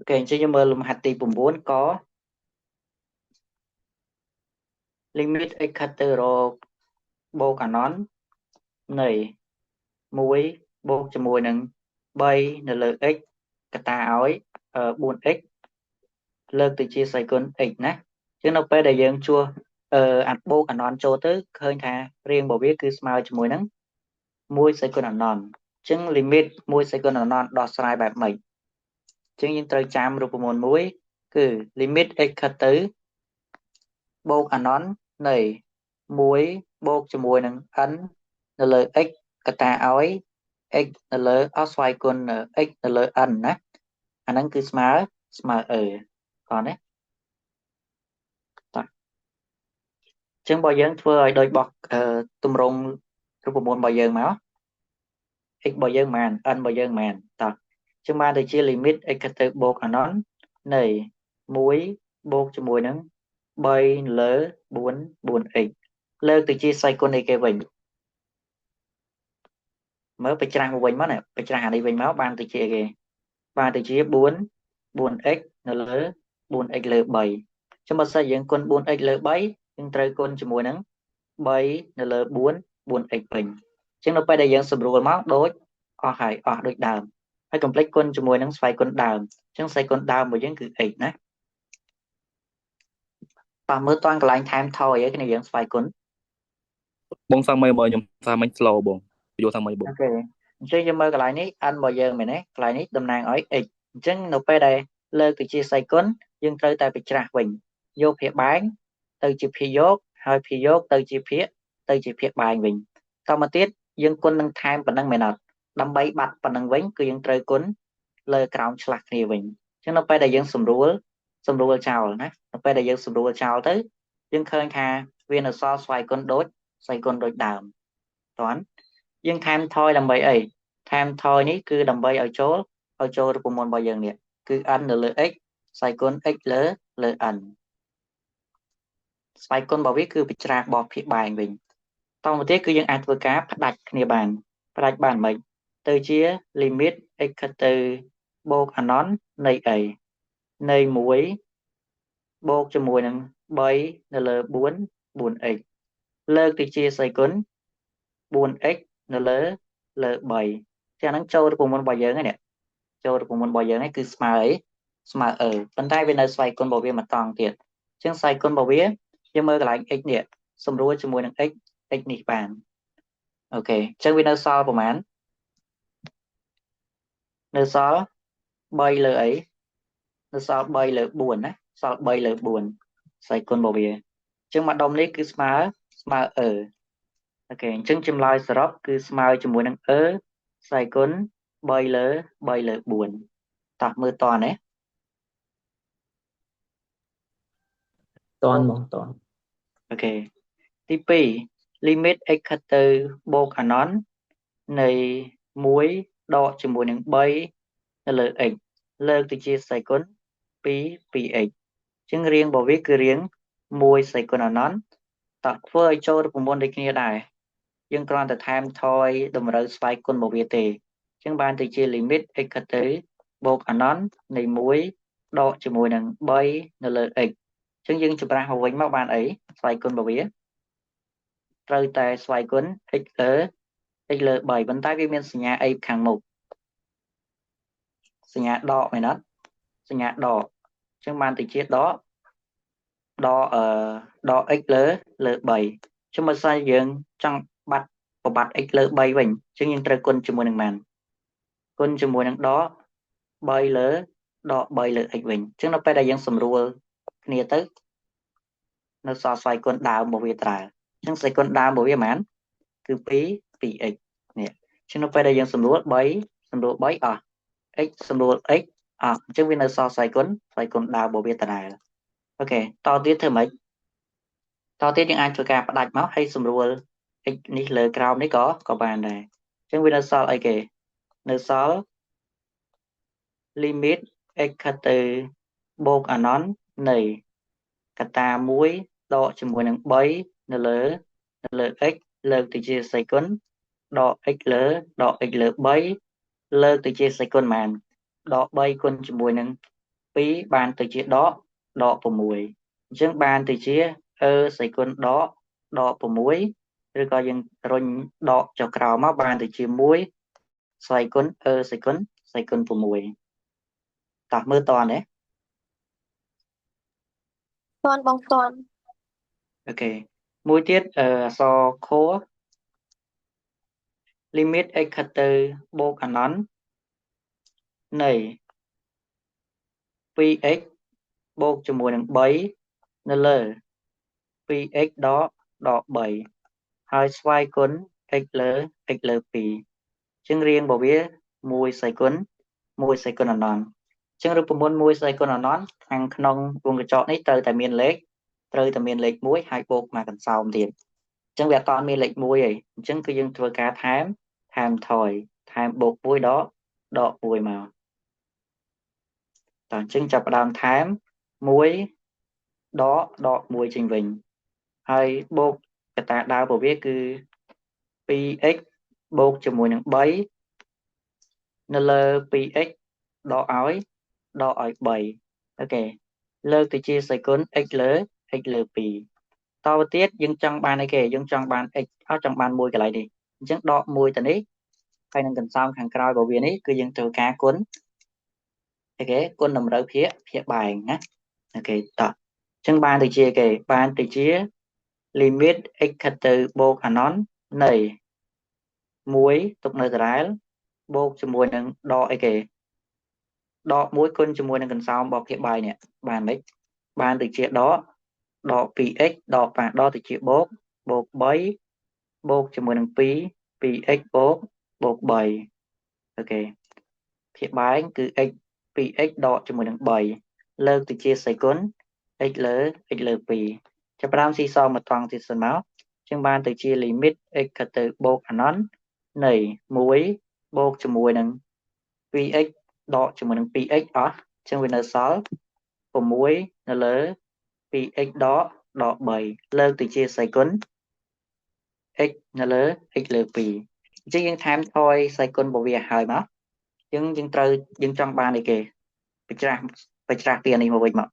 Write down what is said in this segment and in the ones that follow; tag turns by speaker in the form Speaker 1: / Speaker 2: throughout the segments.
Speaker 1: Kể cho mơ lùm hạt tỷ bùm bốn có limit x cutter rồi bô cả nón này muối bô cho mùi nâng bay nờ lơ x cả ta ối buôn x lơ từ chia sẻ con x nè chứ nó phải đại dương chua ăn bô cả nón cho tới hơi thà riêng bộ biết cứ smile cho mùi nâng muối sẽ con ăn nón chứng limit muối sẽ con ăn nón đo sai bạc mệnh chứng những trời chạm rụp một muối cứ limit x cutter bô cả nón này muối bô cho mùi nâng ấn nờ lơ x cả ta ối x nờ lơ áo xoay con x nờ lơ ấn nè anh năng cứ smile smile còn đấy chẳng bao giờ vừa đôi bọc tùm rong rụp môn bao giờ máu x bao giờ màn ăn bao giờ màn ta chẳng ba thì chia limit x cắt từ bột ở nón này muối bột cho muối nắng bay lỡ bốn bốn x lơ từ chia xoay con này cái vịnh mới phải trang một vịnh máu này phải trang đi vịnh máu ban từ chia kìa ba từ chia bốn bốn x nó lỡ bốn x lỡ bảy cho mà xây dựng con bốn x lỡ bảy nhưng trời con cho muối nắng bảy là bốn bốn x bình chứ nó phải đây dạng sầm rùa máu đối ở đối đàm hay complex con cho mùi nắng xoay con đàm chứ xoay con đàm một dạng cứ x nè và mới toàn cái line time thôi cái này dạng xoay con
Speaker 2: Bông sang mây mời nhầm sang mây slow bông vô sang mây bông
Speaker 1: ok chứ như mơ cái line này anh bao giờ mày nè cái line này đâm nàng ở x chứ nó phải đây lơ từ chia xoay con nhưng tới tại bị trả bình vô phía bán từ chia phía dốt hơi phía dốt từ chia phía bán bình sau mà tiết dương quân nâng time và nâng mày nọ đâm bay bạch và nâng vĩnh cứ dương trời cuốn lời cào chặt thì mình chứ nó phải là dân sum rúa chào nè nó phải là dân sum rúa chào tới dân khơi tha viên là so xoay con đốt xoay con đốt đàm toán dân tham thôi làm vậy ấy tham thôi ní cứ làm vậy ở chỗ của môn bao giờ nè cứ ăn là x xoay con x lỡ lỡ ăn xoay con bảo biết cứ bị trạc bỏ phía bài mình tao một tiết cứ dân ăn vừa cá phát đạch phát đạch bàn mình từ chia limit x từ bô cả nón này ấy này muối bô cho mùi nâng bảy l bốn bốn x lơ thì chia sài cuốn bốn x l l bảy cho nó trâu được cùng một bao giờ này trâu được cùng một bao giờ này cứ smart ấy smart bên tay bên này xoay con bảo viên mà toàn tiền chân xoay con bảo viên nhưng mơ cái lại x nè xong rồi cho mùi nâng x x nị bàn ok chân bên này so của mán nơi so bay l ấy nơi so bay l buồn á so bay l buồn xoay con bảo viên chân mặt đông này cứ smart smart ok chân chim lai srop cứ smile cho mùi năng xài cuốn bay lỡ buồn tập mưa toàn ấy
Speaker 3: toàn bông toàn
Speaker 1: ok TP limit x từ bô cả nón này muối đọ cho mùi năng bay lỡ x lỡ từ chia xài cuốn pi pi x chân riêng bảo viết cứ riêng muối xài cuốn ở nón tập phơi cho được môn đây kia đài nhưng còn tại tham thôi đồng rồi xoay con một việt tề chứng ban từ chia limit x tới bột ở nón này muối độ cho mùi nằng bay là lợi x chứng dân chụp ra hầu vĩnh mắc bạn ấy xoay con một việt rơi tại xoay cuốn x lỡ bảy vấn tay viên sinh nhà a khẳng mục sinh nhà đỏ mày nó sinh nhà đỏ chứng ban từ chia đó đỏ x lỡ bảy chúng mà sai dương trong bạch của bạch x lỡ bảy bình chứng nhân trời quân cho mùi nằng màn quân cho mùi nằng đó bay lỡ đọ bay lỡ ích bình chứ nó phải là dân sầm rùa nia tới nó so xoay con đào một việc trả chứ xoay con đào một việc mán cứ phí phí ích nè chứ nó phải là dân sầm rùa bấy ích sầm rùa ích chứ vì nó so xoay con đào một việc trả ok to tiết thêm mấy to tiết những anh cho cả đặt máu hay sầm rùa ích ní lỡ cao ní có bàn này chứ vì nó so ấy kì nó so limit x từ bột ở nón này cả ta muối đọ cho mùi nắng bấy nó lỡ x lơ từ chia sài cuốn đọ x lỡ bấy lơ từ chia sài cuốn màn đọ bay quân cho mùi nắng 2បានទៅជាដក6អញ្ចឹងបានទៅជាសីគុណដក6ឬក៏យើងរុញដកចុះក្រោមមកបានទៅជា1សីគុណសីគុណ6តោះមើលតទេ
Speaker 3: តន់បងតន់
Speaker 1: អូខេមួយទៀតអក្សរខ limit x ខិតទៅបូកអានន្តនៃ 2x បូកជាមួយនឹង3នៅលើ 2x ដក3ហើយស្វ័យគុណ x លើ 2អញ្ចឹងរៀងរបស់វា1សីគុណអានន្តអញ្ចឹងរូបមន្ត1សីគុណអានន្តខាងក្នុងវងកញ្ចក់នេះត្រូវតែមានលេខ1ហើយបូកមកកន្សោមទៀតអញ្ចឹងវាអត់តមានលេខ1ទេអញ្ចឹងគឺយើងធ្វើការថែមថយថែមបូក1ដក1មកតោះអញ្ចឹងចាប់ផ្ដើមថែម1ដក1ចេញវិញហើយបូកកត្តាដើមរបស់វាគឺ 2x បូកជាមួយនឹង3នៅលើ 2x ដកឲ្យ3អូខេលើកទៅជាសីគុណ x លើ 2តទៅទៀតយើងចង់បានអីគេយើងចង់បាន x ចង់បាន1កន្លែងនេះអញ្ចឹងដក1ទៅនេះហើយនឹងកន្សោមខាងក្រោយរបស់វានេះគឺយើងត្រូវការគុណអូខេគុណតម្រូវភាគបែងណាអូខេតោះអញ្ចឹងបានទៅជាគេបានទៅជា limit x ខិតទៅបូកអានន្តនៃ1ទុកនៅដដែលបូកជាមួយនឹងដកអីគេដក1គុណជាមួយនឹងកន្សោមរបស់ភាគបែងនេះបានមិនបានទៅជាដក 2x ដកទៅជាបូក3បូកជាមួយនឹង2x បូក3អូខេភាគបែងគឺ x 2x ដកជាមួយនឹង3លើកទៅជាសីគុណ x លើ 2ចាប់ផ្ដើមស៊ីសងមកត្រង់ទៀតសិនមកអញ្ចឹងបានទៅជា limit x ខិតទៅបូកអានន្តនៃ1បូកជាមួយនឹង 2x ដកជាមួយនឹង 2x អស់អញ្ចឹងវានៅសល់6នៅលើ 2x ដក3លើកទៅជាសីគុណ x នៅលើ x លើ2អញ្ចឹងយើងថែមថយសីគុណរបស់វាហើយមកយើងចង់បានអីគេបញ្ច្រាស់ពីនេះមកវិញមក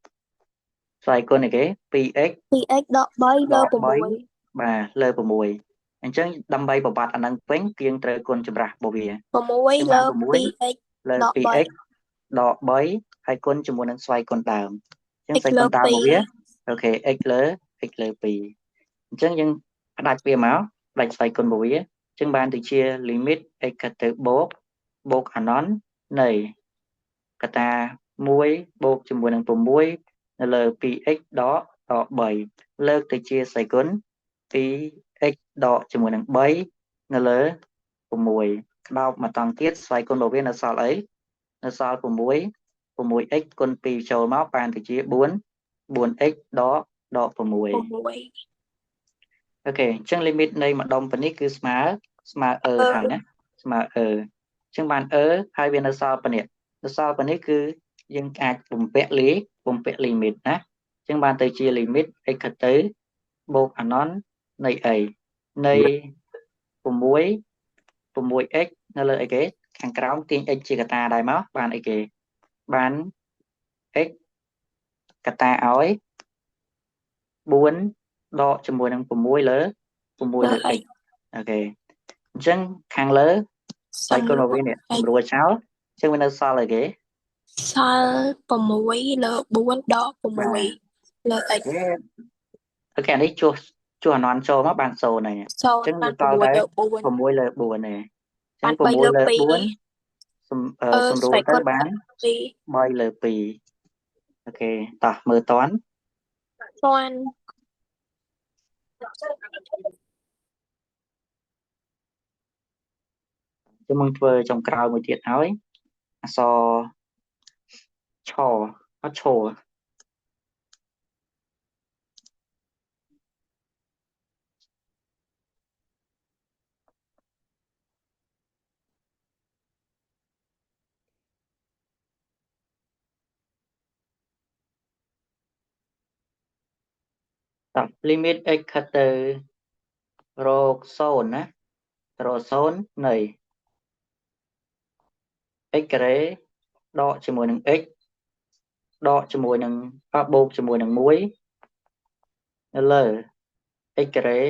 Speaker 1: សីគុណអីគេ 2x
Speaker 3: ដក3លើ6
Speaker 1: បាទលើ6អញ្ចឹងដើម្បីប្របាត់អានឹងពេញយើងត្រូវគុណចម្រាស់របស់វា
Speaker 3: 6លើ 2x
Speaker 1: លើ 2x ដក3ហើយគុណជាមួយនឹងស្វ័យគុណដើមអញ្ចឹងស្វ័យគុណដើមរបស់វាអូខេ x លើ 2អញ្ចឹងយើងផ្ដាច់វាមកផ្ដាច់ស្វ័យគុណរបស់វាអញ្ចឹងបានទៅជា limit x ខិតទៅបូកអានន្តនៃកតា1បូកជាមួយនឹង6នៅលើ 2x ដក3លើកទៅជាសីគុណ 2x ដកជាមួយនឹង3នៅលើ6ក្តោបមកតង់ទៀតស្វ័យគុណរបស់វានៅសល់អីនៅសល់6x គុណ2ចូលមកបានទៅជា4x ដក6អូខេអញ្ចឹង limit នៃម្ដុំប៉ុនេះគឺស្មើហើយណាស្មើអញ្ចឹងបានហើយវានៅសល់ប៉ុនេះគឺយើងអាចបំពាក់ limit ណាអញ្ចឹងបានទៅជា limit x ខិតទៅបូកអានន្តនៃអីនៃ 6x នៅលើអីគេខាងក្រោមទាញ x ជាកតាដែរមកបានអីគេបាន x កតាឲ្យ4ដកជាមួយនឹង6លើ x អូខេអញ្ចឹងខាងលើស្វ័យគុណរបស់វានេះសម្រួលចោលអញ្ចឹងវានៅសល់អីគេ
Speaker 3: សល់6លើ4ដក6លើ x
Speaker 1: អូខេនេះជួសអានន្តចូលមកបាន0ហើយអញ្ចឹងវាតតែ6លើ4នេះអញ្ចឹង6លើ4សម្រួលទៅបាន3លើ2អូខេតោះមើលតន់ចាំមកធ្វើចុងក្រោយមួយទៀតហើយអក្សរឆអត់ឈរតោះ limit x ខិតទៅរក0ណារក0នៃ x ការ៉េដកជាមួយនឹង x ដកជាមួយនឹងបូកជាមួយនឹង1នៅលើ x ការ៉េ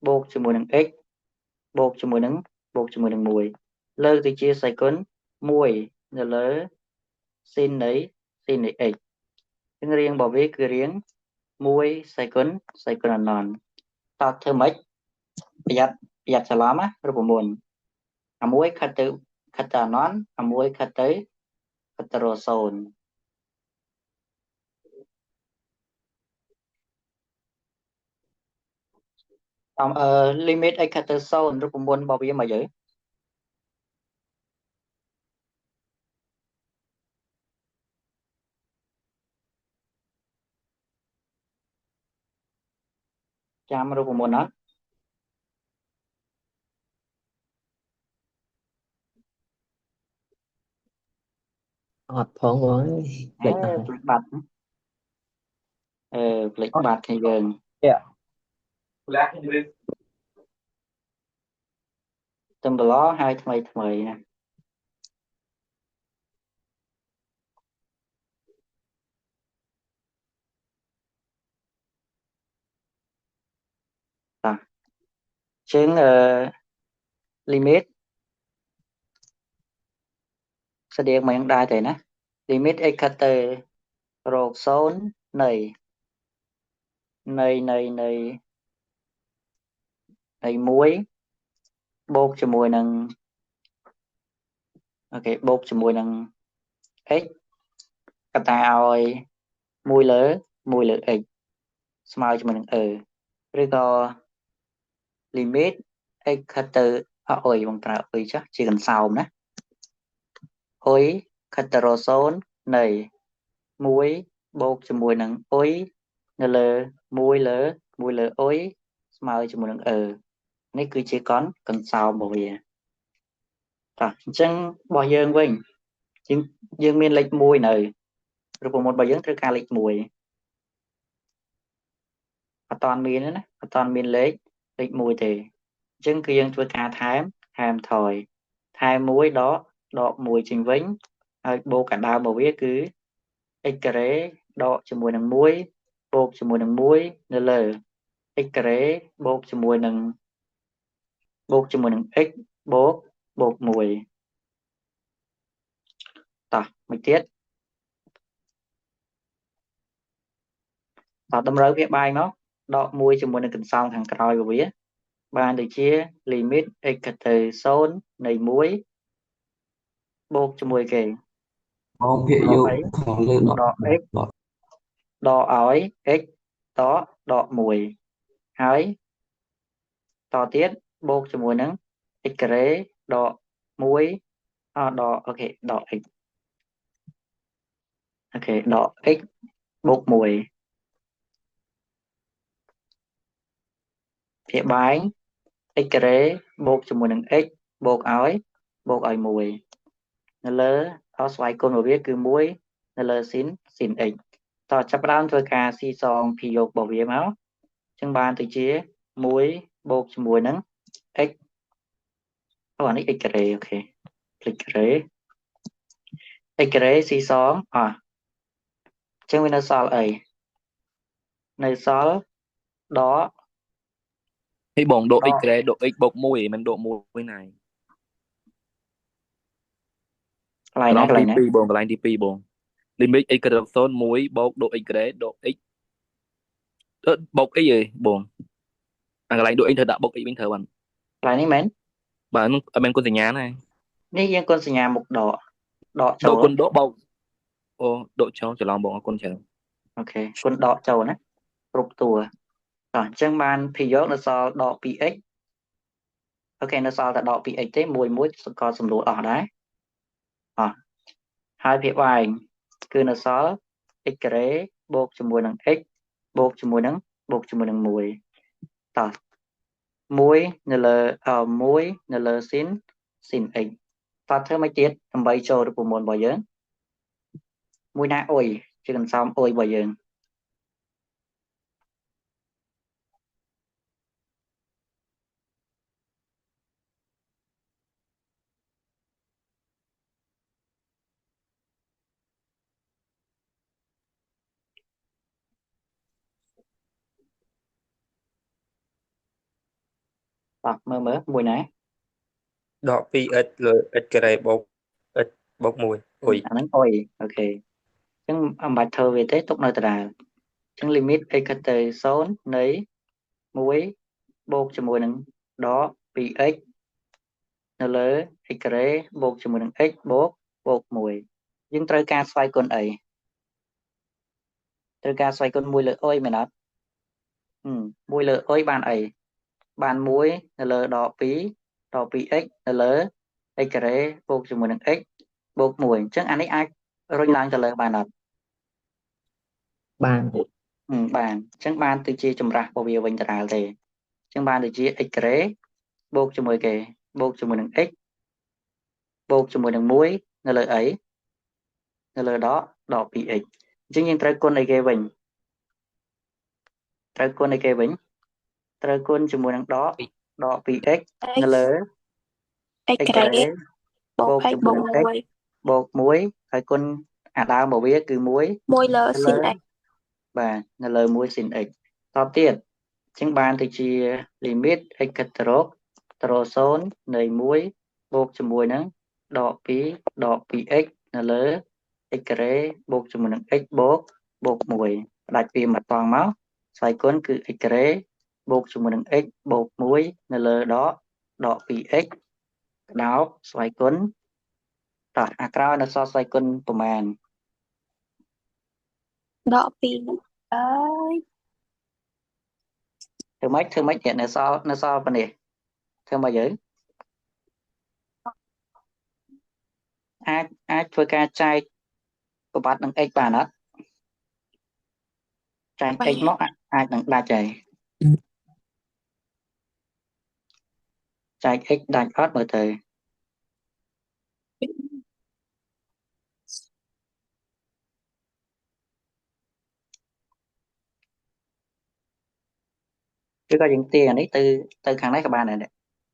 Speaker 1: បូកជាមួយនឹង x បូកជាមួយនឹង1លើកទៅជាសេគុណ1នៅលើ sin នៃ x នឹងរាងរបស់វាគឺរាង1សេគុណអណ្ណនតើធ្វើម៉េចប្រយ័ត្នច្រឡំណារូបមន្តអាមួយខិតទៅអណ្ណនអាមួយខិតទៅរក0limit x ខិតទៅ0រូបមន្តរបស់វាមកយើចាំរូបមន្តអត់
Speaker 4: អត់ផងបងភ្លេចអស់
Speaker 1: ភ្លេចបាត់ភ្លេចបាត់គ្នាយើងទំបឡហើយថ្មីណាតាជាងlimit ស្តៀងមកយ៉ាងដែរទេណា limit x ខិតទៅរក0នៃ1បូកជាមួយនឹងបូកជាមួយនឹង x កតាឲ្យ1លើ x ស្មើជាមួយនឹងឬក៏ limit x ខិតទៅបងប្រើចាស់ជាកន្សោមណាខិតទៅរក0នៃ1បូកជាមួយនឹងនៅលើ1លើស្មើជាមួយនឹងនេះគឺជាកន្សោមរបស់វាតោះអញ្ចឹងរបស់យើងវិញយើងមានលេខ1នៅរូបមន្តរបស់យើងត្រូវការលេខ1អត់តាន់មានណាអត់តាន់មានលេខ1ទេអញ្ចឹងគឺយើងធ្វើការថែមថយថែម1ដក1ចេញវិញហើយបូកកណ្ដើមរបស់វាគឺ x ការ៉េដកជាមួយនឹង1បូកជាមួយនឹង1នៅលើ x ការ៉េបូកជាមួយនឹង x បូក1តោះមួយទៀតតោះតម្រូវវាបែងមកដក1ជាមួយនឹងកន្សោមខាងក្រោយរបស់វាបានដូចជា limit x ខិតទៅ0នៃ1បូកជាមួយគេ
Speaker 4: បងភាគយកខាងលើដក
Speaker 1: x ដកឲ្យ x ដក1ហើយតទៀតបូកជាមួយនឹង x ការ៉េដក1ដកx ដក x បូក1ភាគបែង x ការ៉េបូកជាមួយនឹង x បូកឲ្យ1នៅលើស្វ័យគុណរបស់វាគឺ1នៅលើ sin x តចាប់ផ្ដើមធ្វើការស៊ីសងភីយករបស់វាមកអញ្ចឹងបានទៅជា1បូកជាមួយនឹង x អានេះ x ការ៉េអូខេភ្លេចការ៉េ x ការ៉េស៊ីសងអញ្ចឹងវានៅសល់អីនៅសល់ដក
Speaker 2: ហីបងដក x ការ៉េដក x បូក1មិនដក1ណាកន្លែងណាទី2បងកន្លែងទី2បង limit x ក្រៅ0 1បូកដក x ក្រេដក x បូក x ឯងបងអាកន្លែងដក x ត្រូវដាក់បូក x វិញត្រូវបានក
Speaker 1: ន្លែងនេះមែន
Speaker 2: បាទនោះអត់មានគុណសញ្ញាណា
Speaker 1: នេះយើងគុណសញ្ញាមុខដកចូល
Speaker 2: គុណដកបោកដកចូលច្រឡំបងអរគុណច្រើន
Speaker 1: អូខេគុណដកចូលណាគ្រប់តួអញ្ចឹងបានភីយកនៅសល់ដក 2x អូខេនៅសល់តែដក 2x ទេ1ក៏សំដួលអស់ដែរហើយភាគបែងគឺនៅសល់ x ការ៉េបូកជាមួយនឹង x បូកជាមួយនឹង1តោះ1នៅលើ sin x តោះធ្វើមកទៀតដើម្បីចូលរូបមន្តរបស់យើងមួយណាអុយជាកន្សោមអុយរបស់យើង mơ mùi nè
Speaker 5: đọ pi ít rồi ít cái này bốc mùi ui
Speaker 1: anh ôi ok chẳng bài thơ về tế tục nơi tà chẳng limit x tới số nấy muối bột cho mùi nâng đó pi x nó lỡ x rế bột cho mùi nâng x bột mùi nhưng trời ca xoay con ấy trời ca xoay con mùi lỡ ôi mày nói mùi lỡ ôi bàn ấy bàn muối nó lỡ đỏ pi x nó lỡ x rế bột cho mùi nâng x bột mùi chẳng anh ấy ai rồi lang cho lỡ bàn nào
Speaker 4: បាន
Speaker 1: បានអញ្ចឹងបានទៅជាចម្រាស់របស់វាវិញដដែលទេអញ្ចឹងបានទៅជា x ការ៉េបូកជាមួយគេបូកជាមួយនឹង x បូកជាមួយនឹង1នៅលើអីនៅលើដក 2x អញ្ចឹងយើងត្រូវគុណអីគេវិញត្រូវគុណអីគេវិញត្រូវគុណជាមួយនឹងដក 2x នៅលើ
Speaker 3: x
Speaker 1: x ការ៉េ
Speaker 3: បូ
Speaker 1: បូ
Speaker 3: ក
Speaker 1: ក
Speaker 3: x
Speaker 1: ជាមួយ
Speaker 3: បូក
Speaker 1: នឹង x
Speaker 3: 1
Speaker 1: បូក1ហើយគុណអាដើមរបស់វាគឺ1
Speaker 3: 1លើ
Speaker 1: នៅ
Speaker 3: sin
Speaker 1: លើ
Speaker 3: x
Speaker 1: បាទនៅលើ1 sin x តទៀត ចឹងបានទៅជា limit x កត្រកត្រូវ0នៃ1បូកជាមួយនឹងដក2ដក 2x នៅលើ x ការ៉េបូកជាមួយនឹង x បូក1ផ្ដាច់ពីមកតងមកស្វ័យគុណគឺ x ការ៉េបូកជាមួយនឹង x បូក1នៅលើដក 2x ក្តោបស្វ័យគុណតោះអាក្រោយនៅសល់ស្វ័យគុណប្រមាណ
Speaker 3: ដក2អើយ
Speaker 1: ធ្វើម៉េចអ្នកនៅសល់ប៉ុណ្នេះធ្វើមកយើងអាចធ្វើការចែកប្របាត់នឹង x បានអត់ចែក x មកអាចនឹងដាច់ហើយចែក x ដាច់អត់មើលទៅគឺក៏យើងទាញអានេះទៅខាងនេះក៏បានដែរ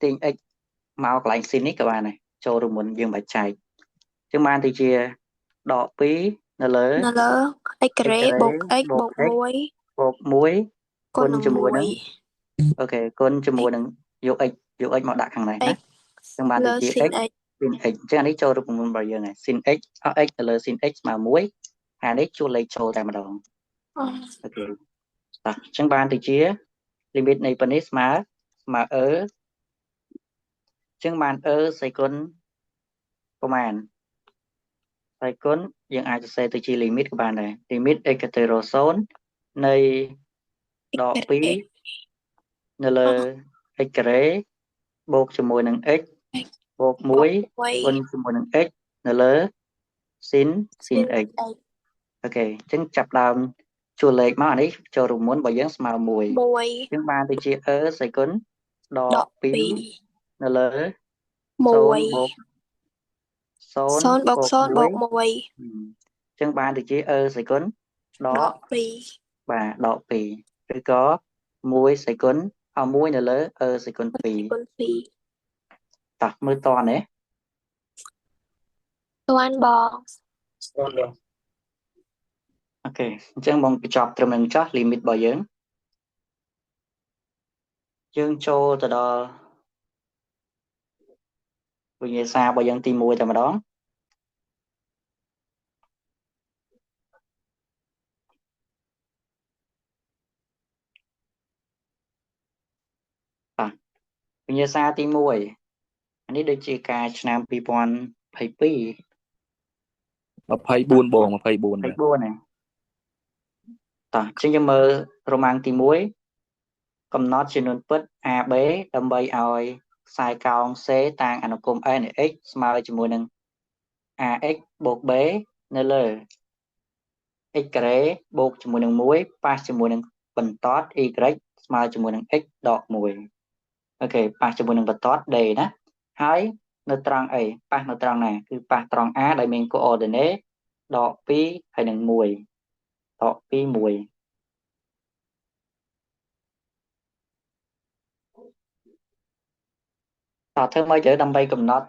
Speaker 1: ទាញ x មកកន្លែង sin នេះក៏បានដែរចូលរួមមុនយើងបាច់ចែកចឹងបានទៅជាដក2នៅលើ
Speaker 3: x ការ៉េបូក x បូក1
Speaker 1: បូក1គុណជាមួយនឹងអូខេគុណជាមួយនឹងយក x មកដាក់ខាងនេះណាចឹងបានទៅជា x sin x ចឹងអានេះចូលរូបមន្តរបស់យើងហើយ sin x អស់ x ទៅលើ sin x ស្មើ1ហើយនេះជួលលេខចូលតែម្ដងអូខេតោះចឹងបានទៅជា limit នៃប៉ុណ្នេះស្មើចឹងបានសីគុណប្រមាណសីគុណយើងអាចសរសេរទៅជា limit ក៏បានដែរ limit x ទៅរ0នៃដក2នៅលើ x ការ៉េបូកជាមួយនឹង x បូក1គុណជាមួយនឹង x នៅលើ sin x អូខេអញ្ចឹងចាប់ដើមជួលលេខមកអានេះចូលរួមមុនរបស់យើងស្មើ1អញ្ចឹងបានទៅជាសីគុណដក2នៅលើ0បូក0បូក0បូក1អញ្ចឹងបានទៅជាសីគុណដក2បាទដក2ឬក៏1សីគុណ1នៅលើសីគុណ2តោះមើលតនេះ
Speaker 3: តាន់បង
Speaker 1: អូខេអញ្ចឹងបងបញ្ចប់ត្រឹមនឹងចោះ limit របស់យើងចូលទៅដល់វិញ្ញាសារបស់យើងទី1តែម្ដងវិញ្ញាសាទី1អានេះដូចជាការឆ្នាំ2022
Speaker 2: 24បង24ណាតោះ
Speaker 1: អញ្ចឹងយើងមើលរ៉ូម៉ាំងទី1កំណត់ចំនួនពិត AB ដើម្បីឲ្យខ្សែកោង C តាំងអនុគម n x ស្មើជាមួយនឹង ax បូក b នៅលើ x ការ៉េបូកជាមួយនឹង1ប៉ះជាមួយនឹងបន្ទាត់ y ស្មើជាមួយនឹង x ដក1អូខេប៉ះជាមួយនឹងបន្ទាត់ d ណាហើយនៅត្រង់អីប៉ះនៅត្រង់ណាគឺប៉ះត្រង់ a ដែលមាន coordinate ដក2ហើយនឹង1ដក2 1តើធ្វើមកទៅដើម្បីកំណត់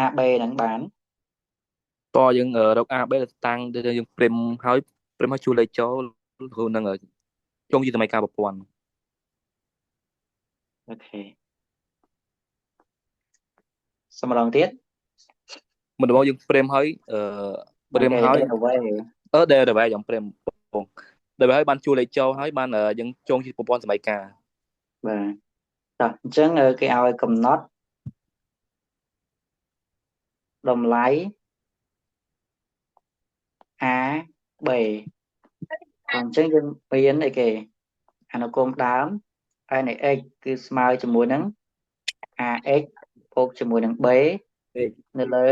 Speaker 1: AB នឹងបាន
Speaker 2: តយើងរក AB តាំងទៅយើងព្រិមឲ្យជួលលេខចូលនឹងចុងជាសម័យការប្រព័ន្ធ
Speaker 1: អូខេសំឡងទៀត
Speaker 2: មិនដល់យើងព្រាមហើយព្រាមហើយ
Speaker 1: ដែលអ្វី
Speaker 2: ដែលយ៉ាងព្រាមបងដែលហើយបានជួលលេខចូលហើយបានយើងចងជាប្រព័ន្ធសម័យការ
Speaker 1: បាទតោះអញ្ចឹងគេឲ្យកំណត់តម្លៃ A B អញ្ចឹងយើងមានអីគេអនុគមដើមហើយនៃ x គឺស្មើជាមួយនឹង ax បូកជាមួយនឹង b នៅលើ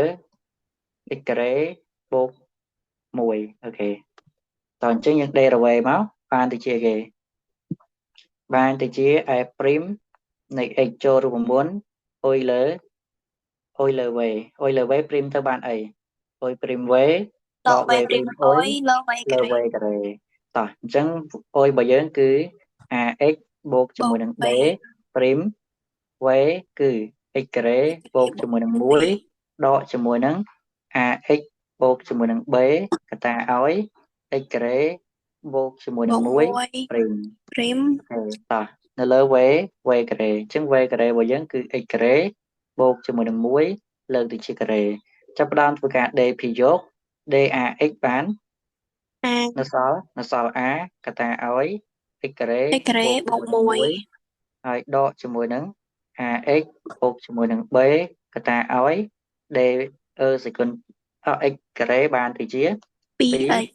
Speaker 1: x ការ៉េបូក1អូខេតោះអញ្ចឹងយើង derive មកបានទៅជាគេបានទៅជា a' នៃ x ចូលរូបមន្តអុយលើ v អុយលើ v ព្រីមទៅបានអីអុយព្រីម v ដក v ព្រីមអុយលើ v ការ៉េតោះអញ្ចឹងអុយរបស់យើងគឺ ax បូកជាមួយនឹង b ព្រីម v គឺ x ការ៉េបូកជាមួយនឹង1ដកជាមួយនឹង ax បូកជាមួយនឹង b កតាឲ្យ x ការ៉េបូកជាមួយនឹង1ព្រីមតោះនៅលើ v ការ៉េអញ្ចឹង v ការ៉េរបស់យើងគឺ x ការ៉េបូកជាមួយនឹង1លើកទៅជាការ៉េចាប់ផ្ដើមធ្វើការ d ពីយក dax បាននៅសល់ a កតាឲ្យ x ការ៉េបូក1ហើយដកជាមួយនឹង ax បូកជាមួយនឹង b កតាឲ្យ d សេគុណx ការ៉េបានទៅជា 2x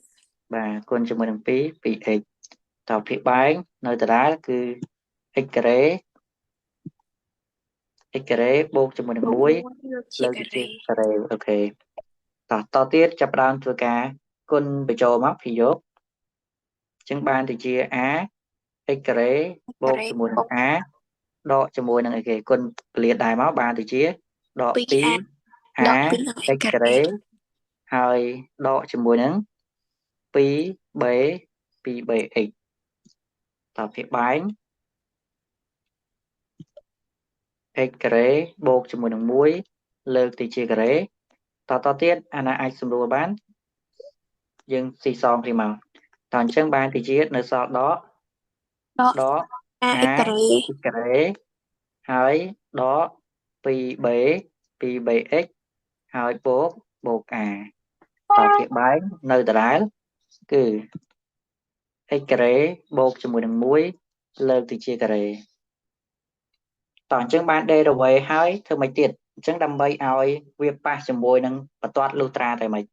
Speaker 1: បាទគុណជាមួយនឹង2x តោះភាគបែងនៅដដែលគឺ x ការ៉េបូកជាមួយនឹង1លើកជាការ៉េអូខេតទៀតចាប់ផ្ដើមធ្វើការគុណបញ្ចូលមកពីយកអញ្ចឹងបានទៅជា a x ការ៉េបូកជាមួយនឹង a ដកជាមួយនឹងអីគេគុណពលាដែរមកបានទៅជាដក 2a x ការ៉េហើយដកជាមួយនឹង 2b 2bx តភាគបែង x ការ៉េបូកជាមួយនឹង1លើកទៅជាការ៉េតទៀតអាណាអាចសម្រួលបានយើងស៊ីសងគ្នាមកតអញ្ចឹងបានទៅជានៅសល់ដក a x ការ៉េហើយដក 2b 2bx ហើយបូក a តភាគបែងនៅដដែលគឺ x ការ៉េបូកជាមួយនឹង1លើកទៅជាការ៉េតអញ្ចឹងបាន derive ហើយធ្វើម៉េចទៀតអញ្ចឹងដើម្បីឲ្យវាប៉ះជាមួយនឹងបន្ទាត់លុះត្រាតែម៉េច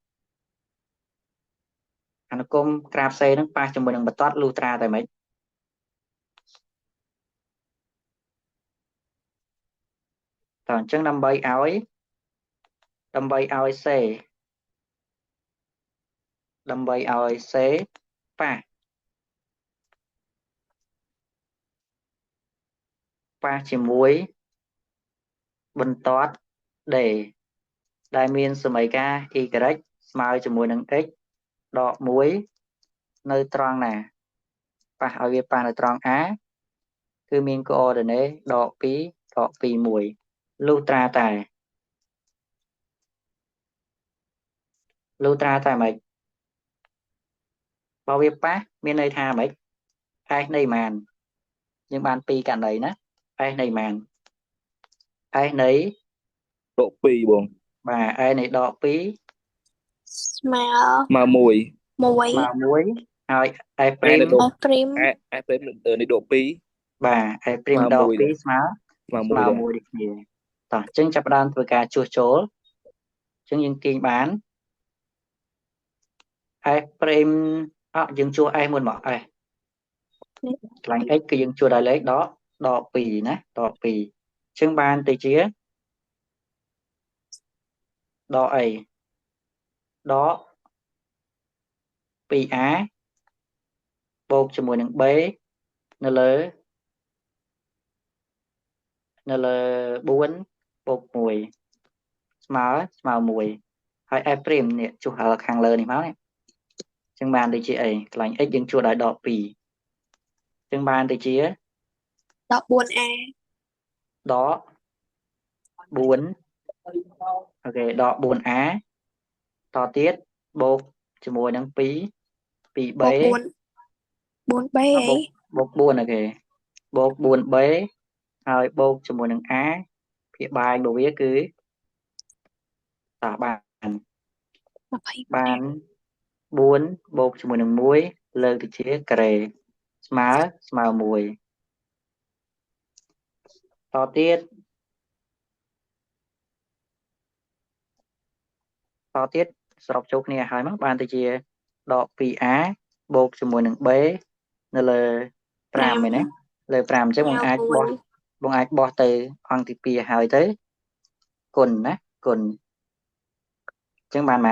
Speaker 1: អនុគមក្រាបសេនឹងប៉ះជាមួយនឹងបន្ទាត់លុះត្រាតែម៉េចតអញ្ចឹងដើម្បីឲ្យសេប៉ះជាមួយបន្ទាត់ D ដែលមានសមីការ y ស្មើជាមួយនឹង x ដក1នៅត្រង់ណាប៉ះឲ្យវាប៉ះនៅត្រង់ A គឺមាន coordinate ដក2ដក2 1លុះត្រាតែម៉េចបើវាប៉ះមានន័យថាម៉េច s នៃម៉ានយើងបាន2ករណីណា s នៃម៉ាន s នៃ
Speaker 2: ដក2បង
Speaker 1: បាទ s នៃដក2
Speaker 3: ស្មើ
Speaker 1: 1ហើយ s ព្រីម
Speaker 2: នៃដក2
Speaker 1: បាទ s ព្រីមដក2ស្មើ1ដូចគ្នាតោះអញ្ចឹងចាប់ផ្ដើមធ្វើការជួសជុលអញ្ចឹងយើងទាញបាន s ព្រីមយើងជួស s មុនមក s កន្លែង x គឺយើងជួសដោយលេខដក2ណាដក2អញ្ចឹងបានទៅជាដកអីដក 2a បូកជាមួយនឹង b នៅលើ4បូក1ស្មើ1ហើយ f ព្រីមនេះជួសខាងលើនេះមកនេះអញ្ចឹងបានទៅជាអីកន្លែង x យើងជួសដោយដក2អញ្ចឹងបានទៅជា
Speaker 3: ដក 4a
Speaker 1: ដក4អូខេដក 4a តទៀតបូកជាមួយនឹង2b
Speaker 3: 4b
Speaker 1: បូក4អូខេបូក 4b ហើយបូកជាមួយនឹង a ភាគបាយរបស់វាគឺតោះបានបាន4បូកជាមួយនឹង1លើកទៅជាការ៉េស្មើ1តទៀតសរុបចូលគ្នាហើយមកបានទៅជាដក 2a បូកជាមួយនឹង b នៅលើ5ឯណាលើ5អញ្ចឹងបងអាចបោះទៅអង្គទី2ហើយទៅគុណណាគុណអញ្ចឹងបាន5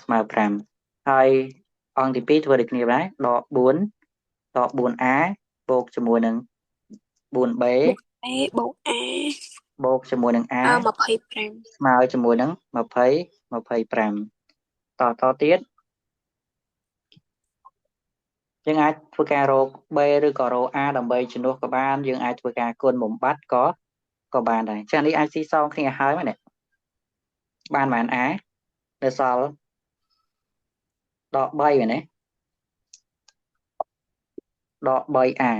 Speaker 1: ស្មើ5ហើយអង្គទី2ធ្វើដូចគ្នាដែរដក 4a បូកជាមួយនឹង 4b
Speaker 3: បូក a
Speaker 1: បូកជាមួយនឹង a
Speaker 3: 25
Speaker 1: ស្មើជាមួយនឹង25តទៀតយើងអាចធ្វើការរក b ឬក៏រក a ដើម្បីជំនួសក៏បានយើងអាចធ្វើការគុណបំបត្តិក៏បានដែរចា៎នេះអាចស៊ីសងគ្នាហើយមែនទេបាន a នៅសល់ដក3មែនទេដក 3a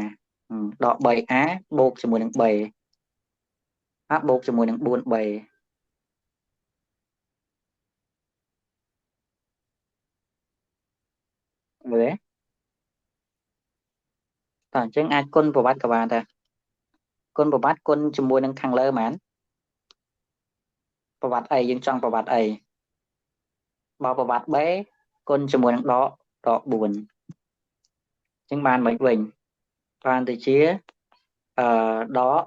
Speaker 1: ដក 3a បូកជាមួយនឹង b បូកជាមួយនឹង 4b មើលទេតោះអញ្ចឹងអាចគុណប្រវត្តិក៏បានដែរគុណប្រវត្តិគុណជាមួយនឹងខាងលើមែនប្រវត្តិអីយើងចង់ប្រវត្តិអីបើប្រវត្តិ b គុណជាមួយនឹងដក4អញ្ចឹងបានមិនវិញបានទៅជាដក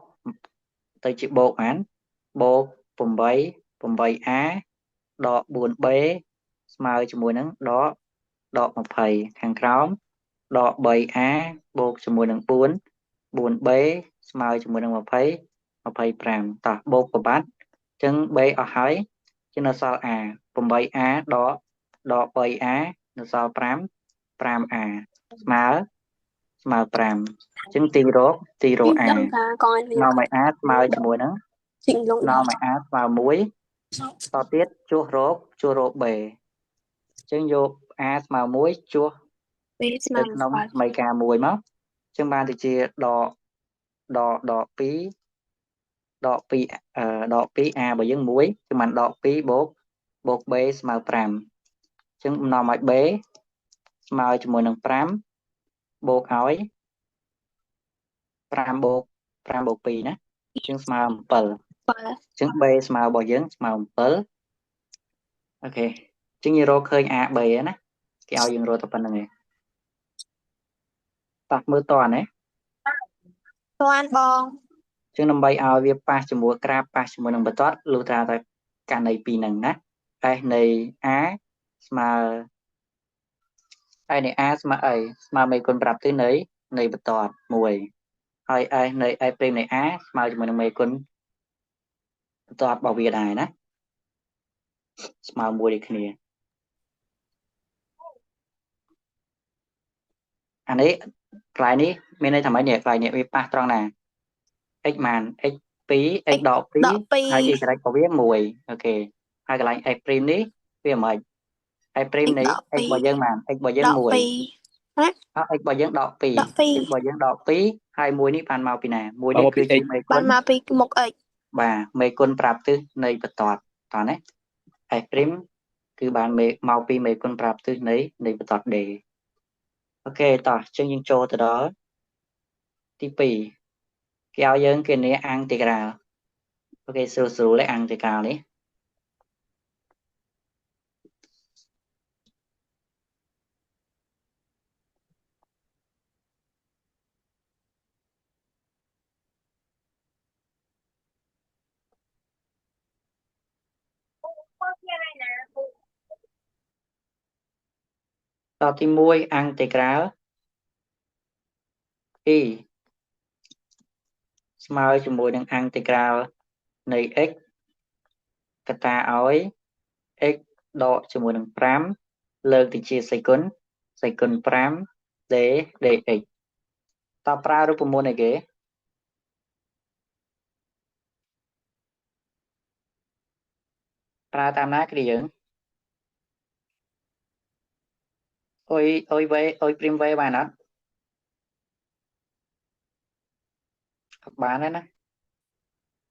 Speaker 1: ទៅជាបូកមែនបូក8a ដក 4b ស្មើជាមួយនឹងដក20ខាងក្រោមដក 3a បូកជាមួយនឹង4b ស្មើជាមួយនឹង25តោះបូកប្របាត់អញ្ចឹង b អស់ហើយជានៅសល់ a 8a ដក 3a នៅសល់5a ស្មើ5អញ្ចឹងទីរក a នាំឲ្យ a ស្មើជាមួយនឹងនាំឲ្យ a ស្មើ1តទៀតជួសរក b អញ្ចឹងយក a ស្មើ1ជួសទៅក្នុងសមីការ1មកអញ្ចឹងបានទៅជាដក2ដក 2a របស់យើង1គឺបានដក2បូក b ស្មើ5អញ្ចឹងនាំឲ្យ b ស្មើជាមួយនឹង5បូកឲ្យ5បូក2ណាអញ្ចឹងស្មើ7អញ្ចឹង b ស្មើរបស់យើងស្មើ7អូខេអញ្ចឹងយើងរកឃើញ a b ណាគេឲ្យយើងរកតែប៉ុណ្្នឹងឯងតោះមើលតើណា
Speaker 3: តាន់បង
Speaker 1: អញ្ចឹងដើម្បីឲ្យវាប៉ះជាមួយក្រាបប៉ះជាមួយនឹងបន្ទាត់លុះត្រាតែករណី2ហ្នឹងណា s នៃ a ស្មើ s នៃ a ស្មើអីស្មើមេគុណប្រាប់ទៅនៃបន្ទាត់1ហើយ s នៃ s' នៃ a ស្មើជាមួយនឹងមេគុណបន្ទាត់របស់វាដែរណាស្មើ1ដូចគ្នាអានេះកន្លែងនេះមានន័យថាម៉េចនេះកន្លែងនេះវាប៉ះត្រង់ណា x ម៉ាន x 2 x ដក2ហើយ y របស់វា1អូខេហើយកន្លែង x' នេះវាមិន x' នៃ x របស់យើងម៉ាន x របស់យើង1x របស់យើងដក2 x របស់យើងដក2ហើយ1នេះបានមកពីណា1នេះគឺជាមេគុណ
Speaker 3: បានមកពីមុខ x
Speaker 1: បាទមេគុណប្រាប់ទិសនៃបន្ទាត់តោះណា x' គឺបានមកពីមេគុណប្រាប់ទិសនៃបន្ទាត់ D អូខេតោះអញ្ចឹងយើងចូលទៅដល់ទី2គេឲ្យយើងគេនេះអាំងទីក្រាលអូខេស្រួលអាំងទីក្រាលនេះតទី1អាំងទីក្រាល e ស្មើជាមួយនឹងអាំងទីក្រាលនៃ x កតាឲ្យ x ដកជាមួយនឹង5លើកទៅជាសេគុណ5 dx តើប្រើរូបមន្តអីគេប្រើតាមណាគ្រាយើងអុយព្រីមវេបានអត់ bán đấy nè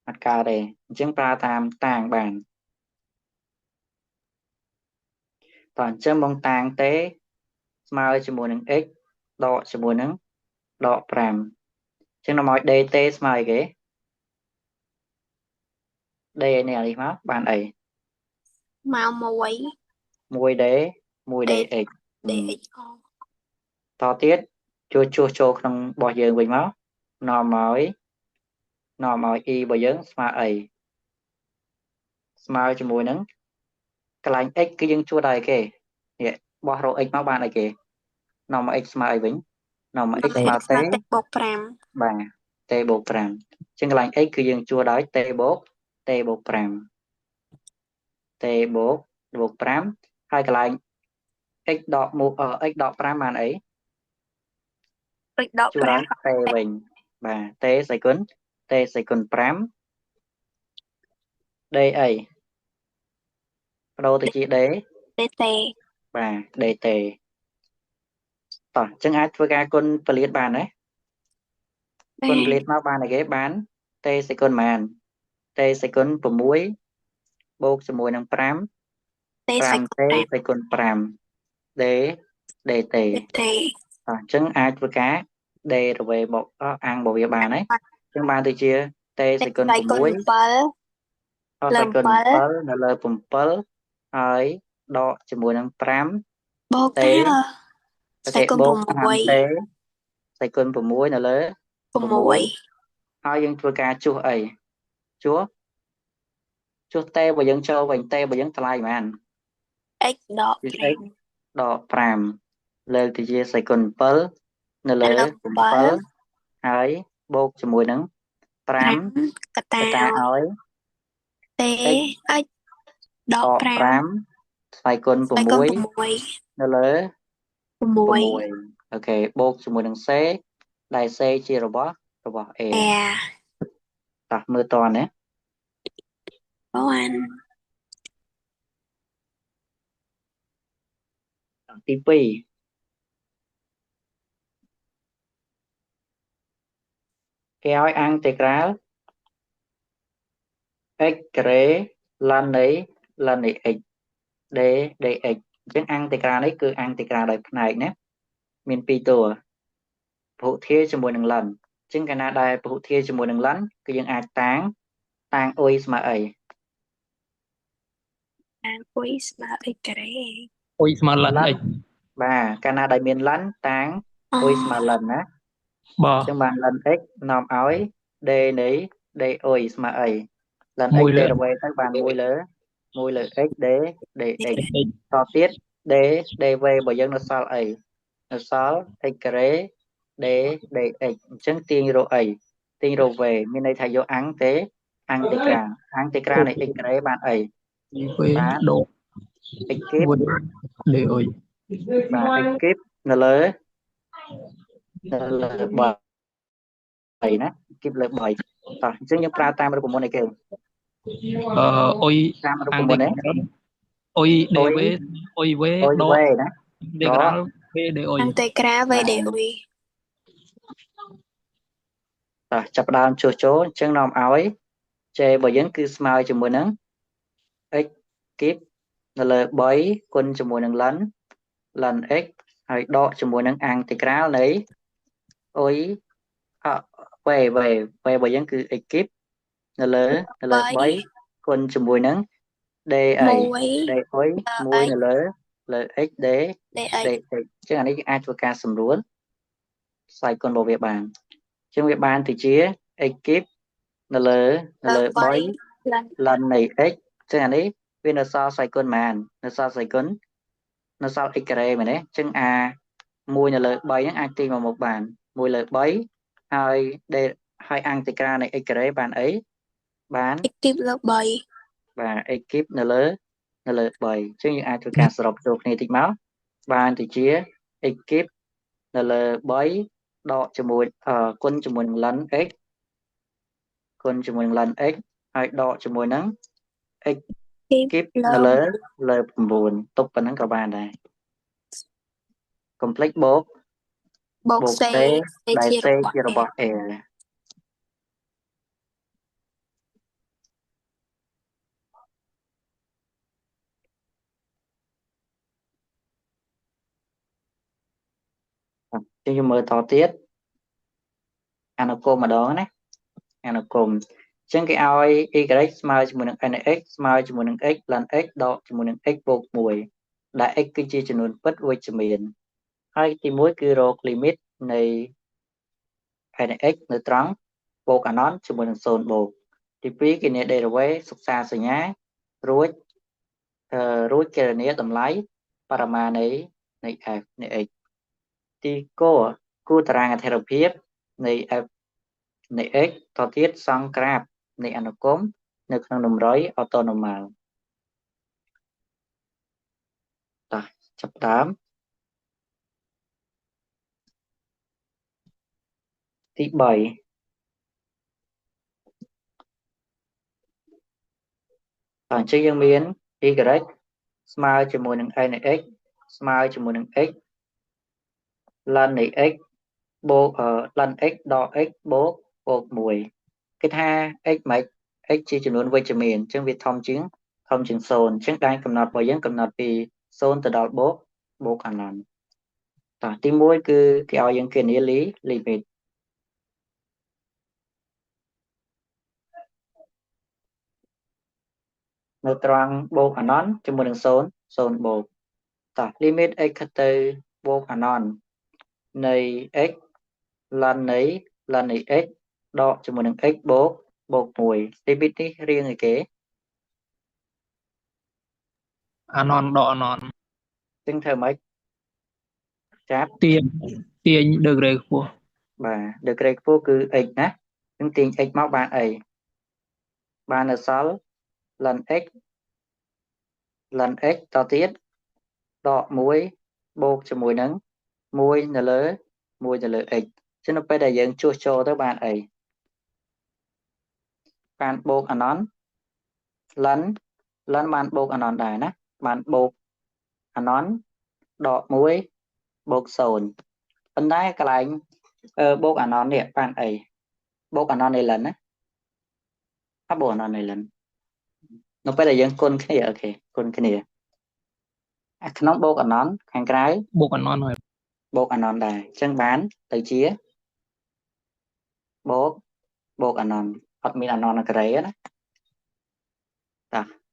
Speaker 1: mặt cao đây chứng pra tam tàng bàn toàn chân bông tàng tế smile cho mùa nâng x đọ cho mùa nâng đọ pram chứng nó nói dt smile ghế đây này đi má bạn ấy
Speaker 3: màu muối
Speaker 1: mùi đế mùi đế
Speaker 3: để
Speaker 1: x
Speaker 3: để
Speaker 1: to tiết chua chua chua không bỏ dương bình máu nó nói y bỏ dương smile ấy smile cho mùi nâng cái lạnh x cái dương chua đầy kì bỏ rô x máu bạn ấy kì nó mà x smile ấy vĩnh nó mà x smile tế
Speaker 3: để bột pram
Speaker 1: bà t bột pram chân cái lạnh x cứ dương chua đói t bột pram t bột pram hai cái lạnh x đọ một x đọ pram bạn ấy
Speaker 3: đậu
Speaker 1: chua
Speaker 3: pram
Speaker 1: đói t bình bà t sài cún pram đây ấy đâu thì chị đế
Speaker 3: để tè
Speaker 1: bà đề tề tỏ chân ai với cái conpliệt bàn đấy conpliệt máu bàn này ghế bán t sài cún màn t sài cún của muối bột cho muối nâng pram
Speaker 3: tè
Speaker 1: pram t sài cún pram đế đề tề
Speaker 3: tè
Speaker 1: chân ai với cá đề rồi về bộ ăn bộ việc bàn ấy chân bàn từ chia t sài cún của muối sài cún pal là lơ bùm palហើយដកជាមួយនឹង5
Speaker 3: bột
Speaker 1: tế
Speaker 3: sài côn
Speaker 1: bột
Speaker 3: bột
Speaker 1: 5
Speaker 3: muối
Speaker 1: tế sài cún6នៅលើ
Speaker 3: bột
Speaker 1: 6
Speaker 3: muối
Speaker 1: ហើយយើងធ្វើការជួសអីជួសតេបើយើងចូលវិញតេបើយើងថ្លៃប៉ុន្មាន
Speaker 3: x đỏ
Speaker 1: x
Speaker 3: pram
Speaker 1: ដក5លើកទៅជាសីគុណ7នៅលើ
Speaker 3: លើក
Speaker 1: 7ហើយបូកជាមួយនឹង5
Speaker 3: កតា
Speaker 1: កតាឲ្យ
Speaker 3: តេ x ដ
Speaker 1: ដ
Speaker 3: ក
Speaker 1: ក
Speaker 3: 5
Speaker 1: 5សីគុណ
Speaker 3: sài côn
Speaker 1: 6នៅលើ
Speaker 3: 6
Speaker 1: អូខេបូកជាមួយនឹង c ដែល c ជារបស់ a តោះមើលតណា
Speaker 3: bảo anh
Speaker 1: ទី2គេឲ្យអង្តិក្រាល x ការ៉េលននៃ x dx អញ្ចឹងអង្តិក្រាលនេះគឺអង្តិក្រាលដោយផ្នែកណាមាន2តួពហុធាជាមួយនឹងលនអញ្ចឹងកាលណាដែលពហុធាជាមួយនឹងលនគឺយើងអាចតាំងអុយស្មើអី
Speaker 3: anh quý mà x cái đấy
Speaker 4: អុយស្មើលន x
Speaker 1: បាទកាលណាដែលមានលនតាំងអុយស្មើលនណា
Speaker 4: បាទ
Speaker 1: អញ្ចឹងបានលន x នាំឲ្យ d នៃ d អុយស្មើអីលន x
Speaker 4: មួយលើ
Speaker 1: d រវេទៅបាន1លើ x d dx តទៀត d dv បើយើងនៅសល់អីនៅសល់ x ការ៉េ d dx អញ្ចឹងទាញរកអីទាញរក v មានន័យថាយកអង្តិក្រាលនៃ x ការ៉េបានអី
Speaker 4: ពេល
Speaker 1: បាន
Speaker 4: ដក
Speaker 1: x គីប
Speaker 4: លេអុយ
Speaker 1: បាទ x គីបនៅលើ3ណាគីបលើ3តោះអញ្ចឹងយើងប្រើតាមរូបមន្តអីគេ
Speaker 4: អុយ
Speaker 1: តាមរូប
Speaker 4: អាំង
Speaker 1: ម
Speaker 4: ដេ
Speaker 1: ន្តណា
Speaker 4: អុយដេវេអុយវេ
Speaker 1: អុយ
Speaker 4: ដក
Speaker 1: វេណា
Speaker 4: ដេក្រាលវេដេអុយ
Speaker 3: anh tê cá về để uy
Speaker 1: តោះចាប់ផ្ដើមជួសជុលអញ្ចឹងនាំឲ្យ j របស់យើងគឺស្មើជាមួយនឹង x គីបនៅលើ3គុណជាមួយនឹង ln x ហើយដកជាមួយនឹងអង្តិក្រាលនៃអុយv របស់យើងគឺ x គីបនៅលើ3គុណជាមួយនឹង d អី
Speaker 3: muối
Speaker 1: d អុយ1នៅលើ x d
Speaker 3: để
Speaker 1: d
Speaker 3: x
Speaker 1: x អញ្ចឹងអានេះអាចធ្វើការសម្រួលខ្សែគុណរបស់វាបានអញ្ចឹងវាបានទៅជា x គីបនៅលើ
Speaker 3: bay
Speaker 1: 3
Speaker 3: lên
Speaker 1: lầnនៃ x ចឹងអានេះវានៅសល់សីគុណប៉ុន្មាននៅសល់សីគុណនៅសល់ x ការ៉េមែនទេអញ្ចឹង a 1នៅលើ3ហ្នឹងអាចទាញមកមុខបាន1លើ3ហើយអង្តិក្រាលនៃ x ការ៉េបានអីបាន
Speaker 3: x tiếp lớp bay
Speaker 1: បាទ x គីបនៅលើ3អញ្ចឹងយើងអាចធ្វើការសរុបចូលគ្នាតិចមកបានទៅជា x គីបនៅលើ3ដកជាមួយគុណជាមួយនឹង ln x គុណជាមួយនឹង ln x ហើយដកជាមួយនឹង x
Speaker 3: tiếp
Speaker 1: គីបនៅលើ9ទុកប៉ុណ្ណឹងក៏បានដែរ complex បូក
Speaker 3: bột
Speaker 1: c
Speaker 3: c
Speaker 1: ដែល
Speaker 3: chia
Speaker 1: c ជារបស់ a Chúng chúng mơ to tiết anacom mà đó nè anacom chẳng cái ai y smile cho mình nx smile cho mình x lần x đo cho mình x bột mùi đại x cứ chia cho mình bất với cho mình hai thì mỗi cứ rột limit này nxនៅត្រង់បូកអាណន់ជាមួយនឹង0បូកទី2គេអ្នក derivate សិក្សាសញ្ញារួចគណនាតម្លៃបរិមាណនៃ f នៃ x ទីគូតារាងអធិរភាពនៃ f នៃ x តទៀតសង្ក្រាបនៃអនុគមនៅក្នុងតម្រុយ orthonormal តោះចាប់ដើមទី3អញ្ចឹងយើងមាន y ស្មើជាមួយនឹង n នៃ x ស្មើជាមួយនឹង x លននៃ x បូកលន x ដក x បូក1គេថា x មិន x ជាចំនួនវិជ្ជមានអញ្ចឹងវាធំជាង0អញ្ចឹងដែនកំណត់របស់យើងកំណត់ពី0ទៅដល់បូកអាណន់តោះទី1គឺគេឲ្យយើងគណនា limit នៅត្រង់បូកអាណន់ជាមួយនឹង0បូកតោះ limit x ទៅបូកអាណន់នៃ x លននៃ x ដកជាមួយនឹង x បូក1 limit នេះរៀងអីគេ
Speaker 6: អាណន់ដកអាណន់
Speaker 1: ចឹងធ្វើម៉េចចាប់
Speaker 6: ទាញ degree ខ្ពស់
Speaker 1: បាទ degree ខ្ពស់គឺ x ណានឹងទាញ x មកបានអីបាននៅសល់លន x តទៀតដក1បូកជាមួយនឹង1នៅលើ x ចឹងនៅពេលដែលយើងជួសចូលទៅបានអីបានបូកអាណន់លនបានបូកអាណន់ដែរណាបានបូកអាណន់ដក1បូក0ប៉ុន្តែកន្លែងបូកអាណន់នេះបានអីបូកអាណន់នៃលនណាបូកអាណន់នៃលននៅពេលដែលយើងគុណគ្នាអូខេគុណគ្នាក្នុងបូកអាណន់ខាងក្រៅ
Speaker 6: បូកអាណន់ហើយ
Speaker 1: បូកអាណន់ដែរអញ្ចឹងបានទៅជាបូកអាណន់អត់មានអាណន់ការ៉េណា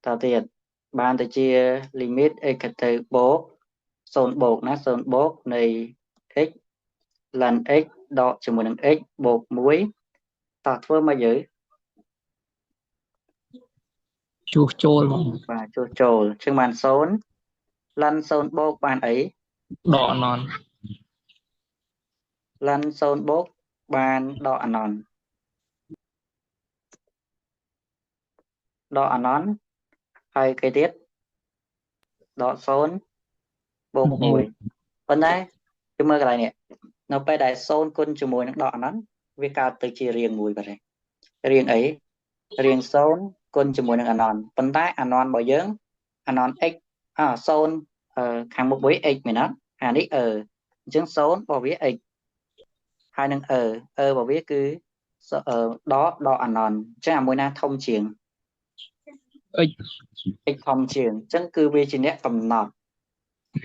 Speaker 1: តទៀតបានទៅជា limit x ទៅបូក0បូកណា0បូកនៃ x លន x ដកជាមួយនឹង x បូក1តោះធ្វើមកយើ
Speaker 6: ជួសចូលមក
Speaker 1: បាទជួសចូលអញ្ចឹងបាន0លន0បូកបានអី
Speaker 6: ដកអាណន់
Speaker 1: លន0បូកបានដកអាណន់ហើយគេទៀតដក0បូក1ប៉ុន្តែគឺមើលកន្លែងនេះនៅពេលដែល0គុណជាមួយនឹងដកអាណន់វាកើតទៅជារាងមួយបាទរាងអីរាង0គុណជាមួយនឹងអាណន់ប៉ុន្តែអាណន់របស់យើងអាណន់ x 0ខាងមុខវា x មែនទេអានេះអញ្ចឹង0របស់វា x ហើយនឹងរបស់វាគឺដកអាណន់អញ្ចឹងអាមួយណាធំជាង x ធំជាងអញ្ចឹងគឺវាជាអ្នកកំណត់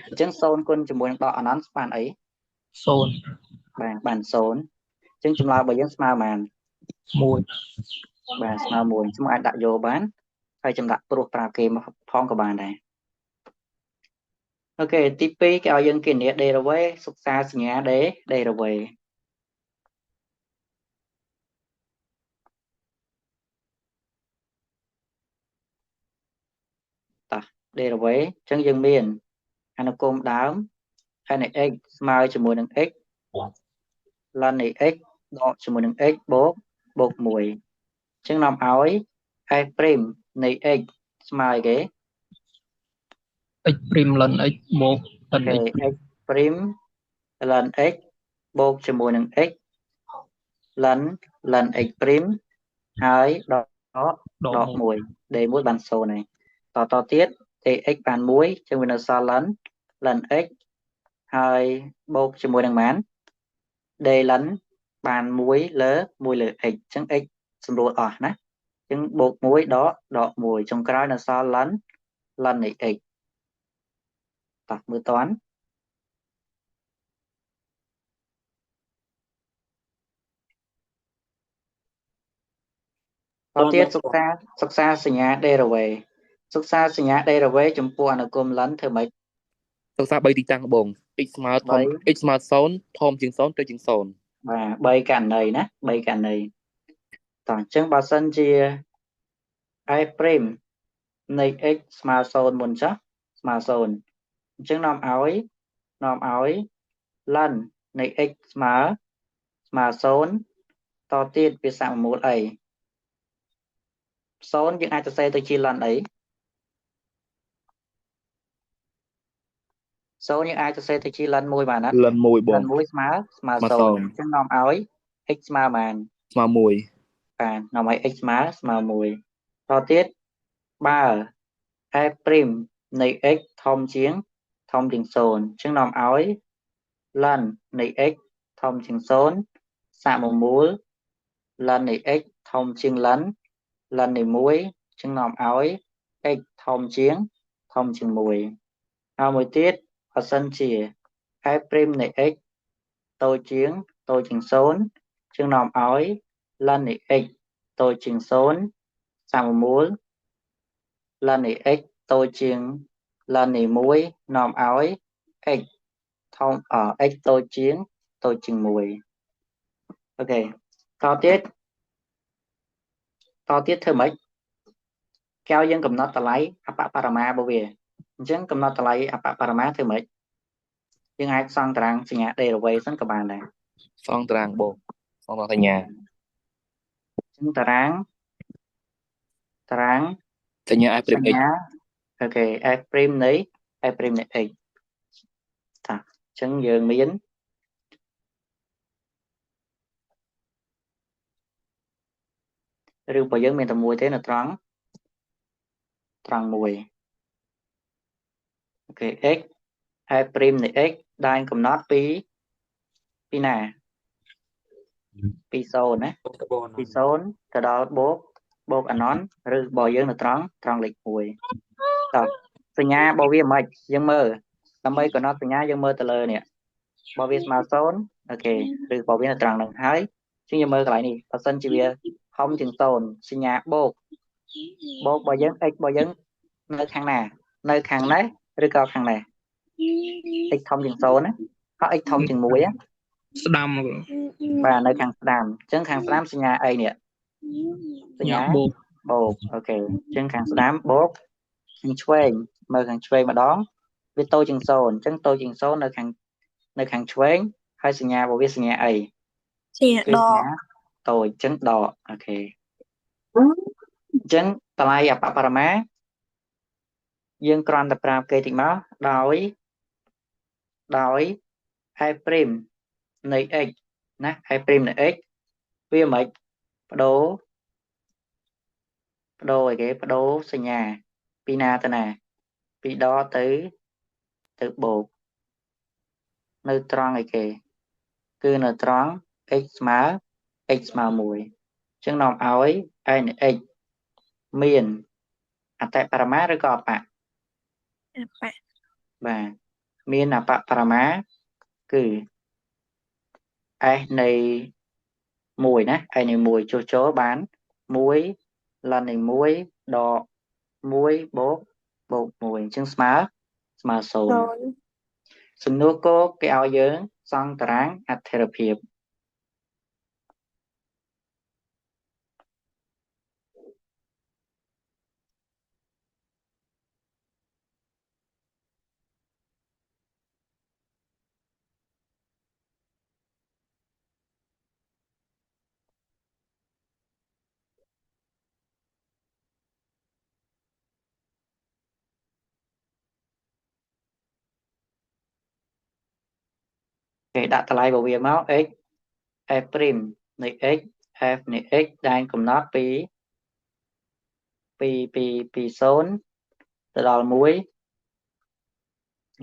Speaker 1: អញ្ចឹង0គុណជាមួយនឹងដកអាណន់ស្មើអី
Speaker 6: 0
Speaker 1: បាទបាន0អញ្ចឹងចម្លើយរបស់យើងស្មើបាន
Speaker 6: 1
Speaker 1: បាទស្មើ1ខ្ញុំអាចដាក់យកបានហើយចំដាក់ព្រោះប្រាប់គេមកផងក៏បានដែរអូខេទី2គេឲ្យយើងគណនា derivate សិក្សាសញ្ញា derivate តោះ derivate អញ្ចឹងយើងមានអនុគមដើម nនៃ x ស្មើជាមួយនឹង x លននៃ x ដកជាមួយនឹង x បូក1អញ្ចឹងនាំឲ្យ f' នៃ x ស្មើអីគេ
Speaker 6: x' លន x បូកលន x'
Speaker 1: x' លន x បូកជាមួយនឹង x លន x' ហើយដក1 d1 បាន0ហើយតទៀត dx បាន1អញ្ចឹងវានៅសល់លន x ហើយបូកជាមួយនឹងម៉ាន d លនបាន1លើ x អញ្ចឹង x សម្រួលអស់ណាអញ្ចឹងបូក1ដក1ចុងក្រោយនៅសល់លននៃ x តោះមើលតន់ ទៀតសិក្សាសញ្ញា derivative សិក្សាសញ្ញា derivative ចំពោះអនុគមលិនធ្វើម៉េច
Speaker 2: សិក្សា3ទីតាំងបង x ស្មើធំ x ស្មើ0ធំជាង0ទៅជាង0
Speaker 1: បាទ3ករណីណា3ករណីតោះអញ្ចឹងបើសិនជា i' នៃ x ស្មើ0មុនចុះស្មើ0អញ្ចឹងនាំឲ្យលិននៃ x ស្មើ0តទៀតវាសាកមូលអី0យើងអាចសរសេរទៅជាលិនអី0យើងអាចសរសេរទៅជាលិន1បានណា
Speaker 2: លិន1បង
Speaker 1: លិន1ស្មើ0អញ្ចឹងនាំឲ្យ x ស្មើបាន
Speaker 2: ស្មើ1
Speaker 1: បាទនាំឲ្យ x ស្មើ1តទៀតបើ i' នៃ x ធំជាង0អញ្ចឹងនាំឲ្យលិននៃ x ធំជាង0សាកមកមូលលិននៃ x ធំជាងលិននៃ1អញ្ចឹងនាំឲ្យ x ធំជាង1ហើយមួយទៀតបើសិនជា i' នៃ x តូចជាង0អញ្ចឹងនាំឲ្យលិននៃ x តូចជាង0សាកមកមូលលិននៃ x តូចជាងលិននៃ1នាំឲ្យ x x តូចជាង1អូខេតទៀតធ្វើម៉េចគេឲ្យយើងកំណត់តម្លៃអបបរមារបស់វាអញ្ចឹងកំណត់តម្លៃអបបរមាធ្វើម៉េចយើងអាចសង់តារាងសញ្ញា derivative សិនក៏បានដែរ
Speaker 2: សង់តារាងបងសង់តារាងសញ្ញា
Speaker 1: អញ្ចឹងតារាង
Speaker 2: សញ្ញា i' x
Speaker 1: អូខេ i' នៃ x តាអញ្ចឹងយើងមានឬបើយើងមានតែមួយទេនៅត្រង់មួយអូខេ x i' នៃ x ដែលកំណត់ពីណាពី0ណាពី0ទៅដល់បូកអាណនឬបើយើងនៅត្រង់លេខ1តោះសញ្ញារបស់វាមិនយើងមើលដើម្បីកំណត់សញ្ញាយើងមើលទៅលើនេះបើវាស្មើ0អូខេឬបើវានៅត្រង់ហ្នឹងហើយជាងយើងមើលកន្លែងនេះបើសិនជាវាធំជាង0សញ្ញាបូកបើយើង x បើយើងនៅខាងណានៅខាងនេះឬក៏ខាងនេះ x ធំជាង0ណាហើយ x ធំជាង1
Speaker 6: ស្ដាំ
Speaker 1: បាទនៅខាងស្ដាំអញ្ចឹងខាងស្ដាំសញ្ញាអីនេះសញ្ញាបូកអូខេអញ្ចឹងខាងស្ដាំបូកខាងឆ្វេងមើលខាងឆ្វេងម្ដងវាតូចជាង0អញ្ចឹងតូចជាង0នៅខាងឆ្វេងហើយសញ្ញារបស់វាសញ្ញាអី
Speaker 3: សញ្ញាដក
Speaker 1: តូចអញ្ចឹងដកអូខេអញ្ចឹងតម្លៃអបបរមាយើងគ្រាន់តែប្រាប់គេតិចមកដោយ i' នៃ x ណា i' នៃ x វាមិនបដូរអីគេបដូរសញ្ញាពីណាទៅណាពីដកទៅបូកនៅត្រង់អីគេគឺនៅត្រង់ x ស្មើ1អញ្ចឹងនាំឲ្យ i នៃ x មានអតិបរមាឬក៏អបបាទមានអបបរមាគឺ s នៃ1ណា s នៃ1ចូលបាន1លិននៃ1ដក1បូក1អញ្ចឹងស្មើ0សំណួរគោគេឲ្យយើងសង់តារាងអត្ថិរភាពគេដាក់តម្លៃរបស់វាមក x f' នៃ x f នៃ x ដែលកំណត់ពី0ទៅដល់1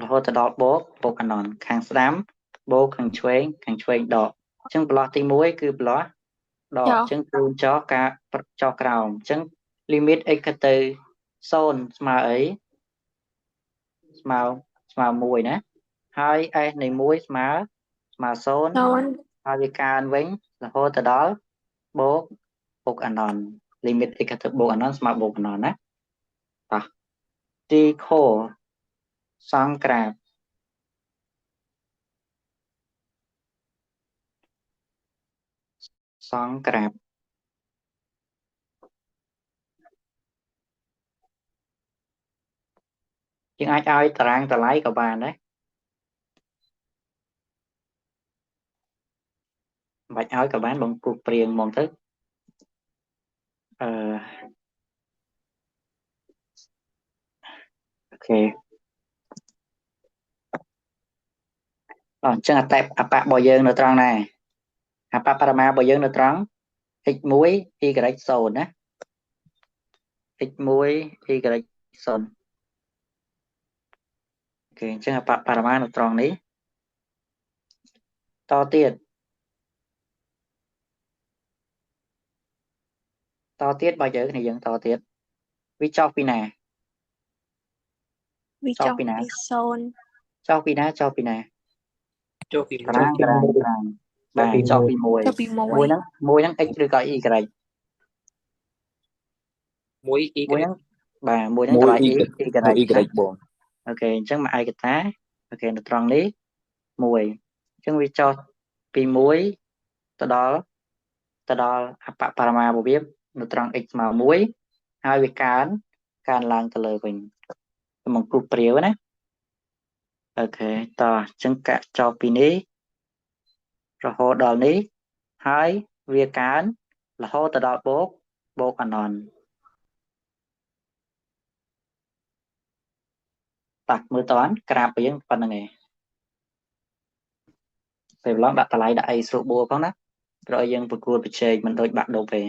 Speaker 1: រហូតទៅដល់បូកអាណនខាងស្ដាំបូកខាងឆ្វេងដកអញ្ចឹងប្លោះទី1គឺប្លោះដកអញ្ចឹងគូនចុះការចុះក្រោមអញ្ចឹង limit x ទៅ0ស្មើអីស្មើ1ណាហើយ s នៃ1ស្មើ0ហើយវាកើនវិញរហូតទៅដល់បូកអាណន limit x កន្ទុយបូកអាណនស្មើបូកអាណនណាតោះទីខសង្ក្រាបសង្ក្រាបយើងអាចឲ្យតារាងតម្លៃក៏បានដែរមិនបាច់ឲ្យក៏បានបងគូព្រៀងមកទៅអូខេអញ្ចឹងអបរបស់យើងនៅត្រង់ណាអបបរមារបស់យើងនៅត្រង់ x1 y 0ណា x1 y 0អូខេអញ្ចឹងអបបរមានៅត្រង់នេះតទៀតបើយើងគ្នាយើងតទៀតវាចុះពីណា
Speaker 3: វាចុះពី0
Speaker 1: ចុះពីណាចុះពីណា
Speaker 5: ចុះពី
Speaker 1: តារាងបាទចុះពី1
Speaker 3: ចុះពី
Speaker 1: 1ហ្នឹង x ឬក៏ y
Speaker 5: 1 y
Speaker 1: ហ្នឹងបាទ1ហ្នឹងតម្លៃ y
Speaker 2: បង
Speaker 1: អូខេអញ្ចឹងមកឯកតាអូខេនៅត្រង់នេះ1អញ្ចឹងវាចុះពី1ទៅដល់អបបរមារបស់វានៅត្រង់ x ស្មើ1ហើយវាកើនឡើងទៅលើវិញមកគូព្រាវណាអូខេតោះអញ្ចឹងកាក់ចុះពីនេះរហូតដល់នេះហើយវាកើនរហូតទៅដល់បូកអាណនតាមើលតើក្រាបរបស់យើងប៉ុណ្្នឹងឯងពេលឡងដាក់តម្លៃដាក់អីស្រួលបួរផងណាព្រោះឲ្យយើងប្រគួតប្រជែកមិនដូចបាក់ដប់ទេ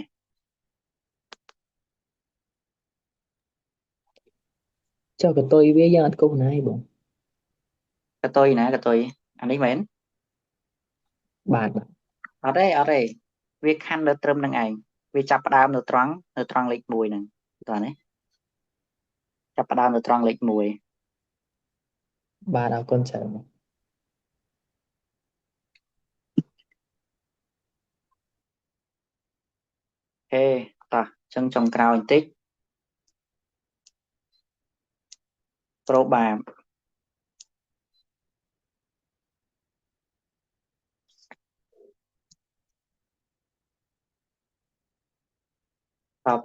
Speaker 4: ចុះកតុយវាយើងអត់គោះណាឯងបង
Speaker 1: កតុយណាកតុយអានេះមែន
Speaker 4: បាទ
Speaker 1: អត់ទេវាខណ្ឌនៅត្រឹមនឹងឯងវាចាប់ផ្ដើមនៅត្រង់លេខ1ហ្នឹងតើនេះចាប់ផ្ដើមនៅត្រង់លេខ1
Speaker 4: បាទអរគុណច្រើន
Speaker 1: ហេតោះអញ្ចឹងចុងក្រោយបន្តិចប្រូបាម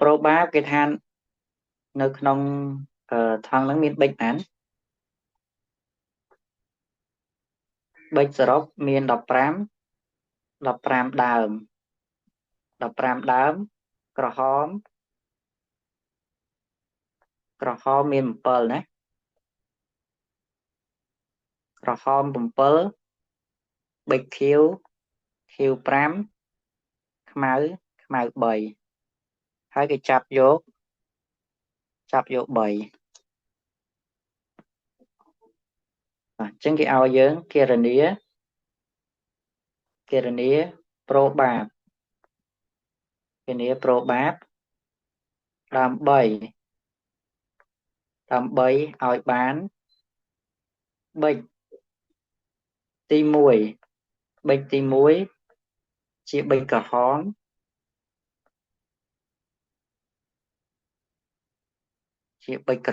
Speaker 1: ប្រូបាមគេថានៅក្នុងថងហ្នឹងមានបិចប៉ុន្មានបិចសរុបមាន15ដើមដើមក្រហមមាន7ណាក្រហម7បិចខៀវ5ខ្មៅ3ហើយគេចាប់យក3អញ្ចឹងគេឲ្យយើងគណនាប្រូបាបដើម្បីឲ្យបានបិចទី1ជាបិចក្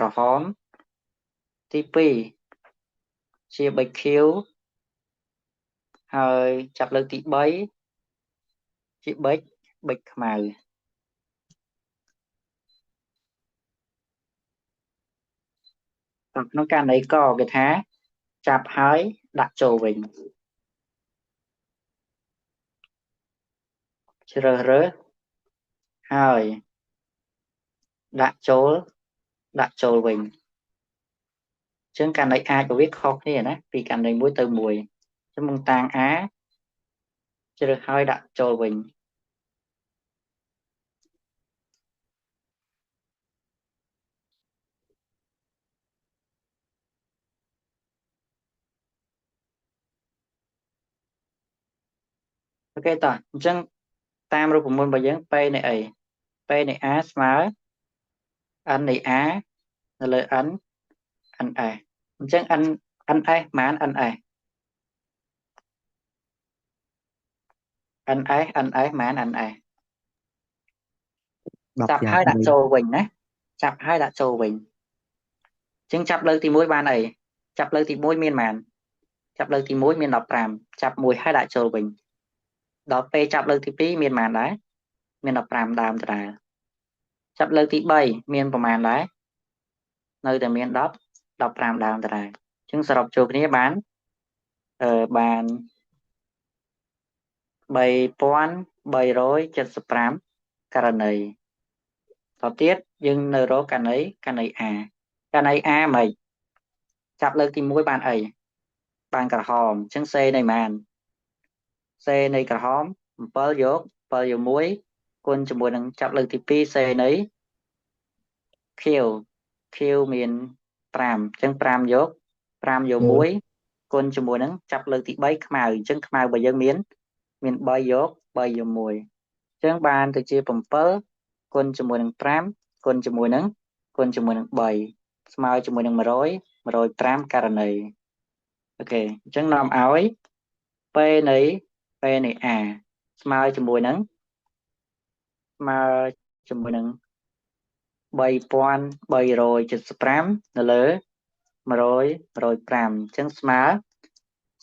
Speaker 1: រហមទី2ជាបិចខៀវហើយចាប់លើកទី3ជាបិចខ្មៅក្នុងករណីកគេថាចាប់ហើយដាក់ចូលវិញជ្រើសរើសហើយដាក់ចូលវិញអញ្ចឹងករណីអាចរបស់វាខុសគ្នាណាពីករណីមួយទៅមួយអញ្ចឹងមកតាំង A ជ្រើសហើយដាក់ចូលវិញអូខេតោះអញ្ចឹងតាមរូបមន្តរបស់យើង P នៃអី P នៃ A ស្មើ n នៃ A នៅលើ n ns អញ្ចឹង ns ម៉ាន ns ម៉ាន ns
Speaker 4: đọc
Speaker 1: chập
Speaker 4: dạng
Speaker 1: hai đặt
Speaker 4: đây
Speaker 1: ចូលវិញណាចាប់ហើយដាក់ចូលវិញអញ្ចឹងចាប់លើកទី1បានអីចាប់លើកទី1មានប៉ុន្មានចាប់លើកទី1មាន15ចាប់1ហើយដាក់ចូលវិញដល់ពេលចាប់លើកទី2មានប៉ុន្មានដែរមាន15ដើមដដែលចាប់លើកទី3មានប្រមាណដែរនៅតែមាន10 15ដើមដដែលអញ្ចឹងសរុបចូលគ្នាបានបាន3375ករណីតទៀតយើងនៅរកករណីA ករណី A មិនចាប់លើកទី1បានអីបានក្រហមអញ្ចឹងសេនៃប៉ុន្មានសេនៃក្រហម7យក1គុណជាមួយនឹងចាប់លើកទី2សេនៃខៀវមាន5អញ្ចឹង5យក1គុណជាមួយនឹងចាប់លើកទី3ខ្មៅអញ្ចឹងខ្មៅរបស់យើងមាន3យក1អញ្ចឹងបានទៅជា7គុណជាមួយនឹង5គុណជាមួយនឹង3ស្មើជាមួយនឹង105ករណីអូខេអញ្ចឹងនាំឲ្យពេលនៃ A ស្មើជាមួយនឹង3375នៅលើ105អញ្ចឹងស្មើ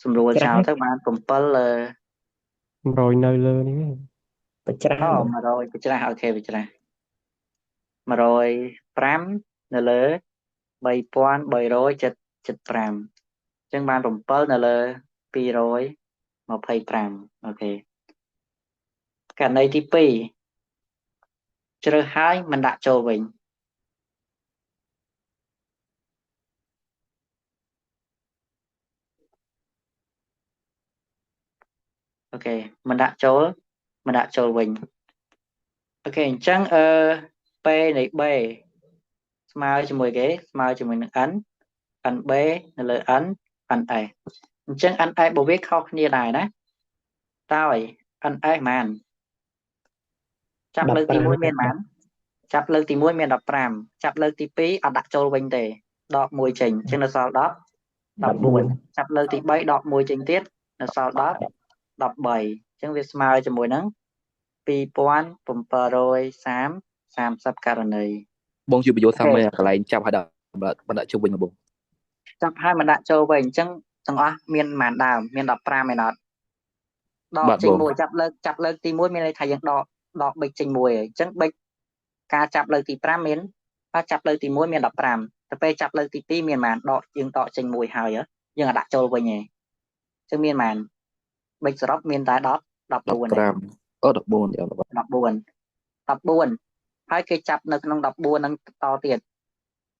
Speaker 1: សម្រួលចោលទៅបាន7
Speaker 7: 100នៅលើនេះ
Speaker 4: បច្ច្រាស់
Speaker 1: 100បច្ច្រាស់អូខេបច្ច្រាស់105នៅលើ3375អញ្ចឹងបាន7នៅលើ225អូខេករណីទី2ជ្រើសហើយមិនដាក់ចូលវិញអូខេមិនដាក់ចូលវិញអូខេអញ្ចឹងP នៃ B ស្មើជាមួយគេស្មើជាមួយនឹង n nb នៅលើ n ns អញ្ចឹង ns របស់វាខុសគ្នាដែរណាតើ ns ប៉ុន្មានចាប់លើកទី1មានប៉ុន្មានចាប់លើកទី1មាន15ចាប់លើកទី2អត់ដាក់ចូលវិញទេដក1ចេញអញ្ចឹងនៅសល់14ចាប់លើកទី3ដក1ចេញទៀតនៅសល់13អញ្ចឹងវាស្មើជាមួយនឹង2730ករណី
Speaker 2: បងជួយបញ្យល់សាំកន្លែងចាប់ហើយដាក់ចូលវិញបង
Speaker 1: ចាប់ហើយមិនដាក់ចូលវិញអញ្ចឹងទាំងអស់មានប៉ុន្មានដើមមាន15ឯណោះដកចេញមួយចាប់លើកទី1មានន័យថាយើងដកបិចចេញមួយហើយអញ្ចឹងបិចការចាប់លើកទី5មានចាប់លើកទី1មាន15ទៅពេលចាប់លើកទី2មានប៉ុន្មានយើងដកចេញមួយហើយយើងអាចដាក់ចូលវិញឯងអញ្ចឹងមានប៉ុន្មានបិចសរុបមានតែ14ហើយគេចាប់នៅក្នុង14ហ្នឹងតទៀត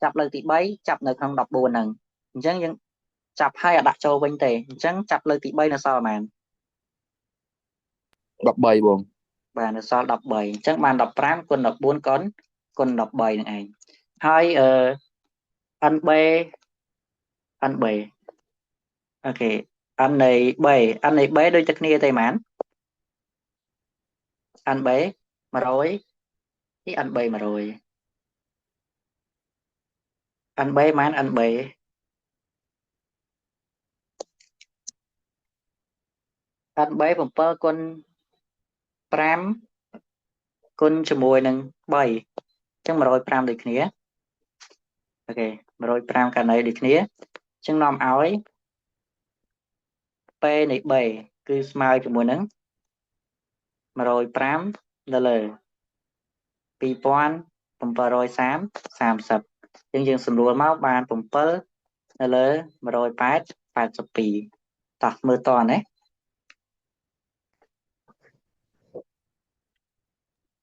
Speaker 1: ចាប់លើកទី3ចាប់នៅក្នុង14ហ្នឹងអញ្ចឹងយើងចាប់ហើយអាចដាក់ចូលវិញទេអញ្ចឹងចាប់លើកទី3នៅសល់ប៉ុន្មាន
Speaker 2: 13បង
Speaker 1: បាទនៅសល់13អញ្ចឹងបាន15គុណ14គុណ13ហ្នឹងឯងហើយnb អូខេ n នៃ b ដូចតែគ្នាទេប៉ុន្មាន nb 100ទី nb 100 nb ប៉ុន្មាន nb nb 7គុណ5គុណជាមួយនឹង3អញ្ចឹង105ដូចគ្នាអូខេ105ករណីដូចគ្នាអញ្ចឹងនាំឲ្យP នៃ B គឺស្មើជាមួយនឹង105នៅលើ2730 អញ្ចឹងយើងសម្រួលមកបាន7នៅលើ182តោះមើលតណា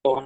Speaker 5: បង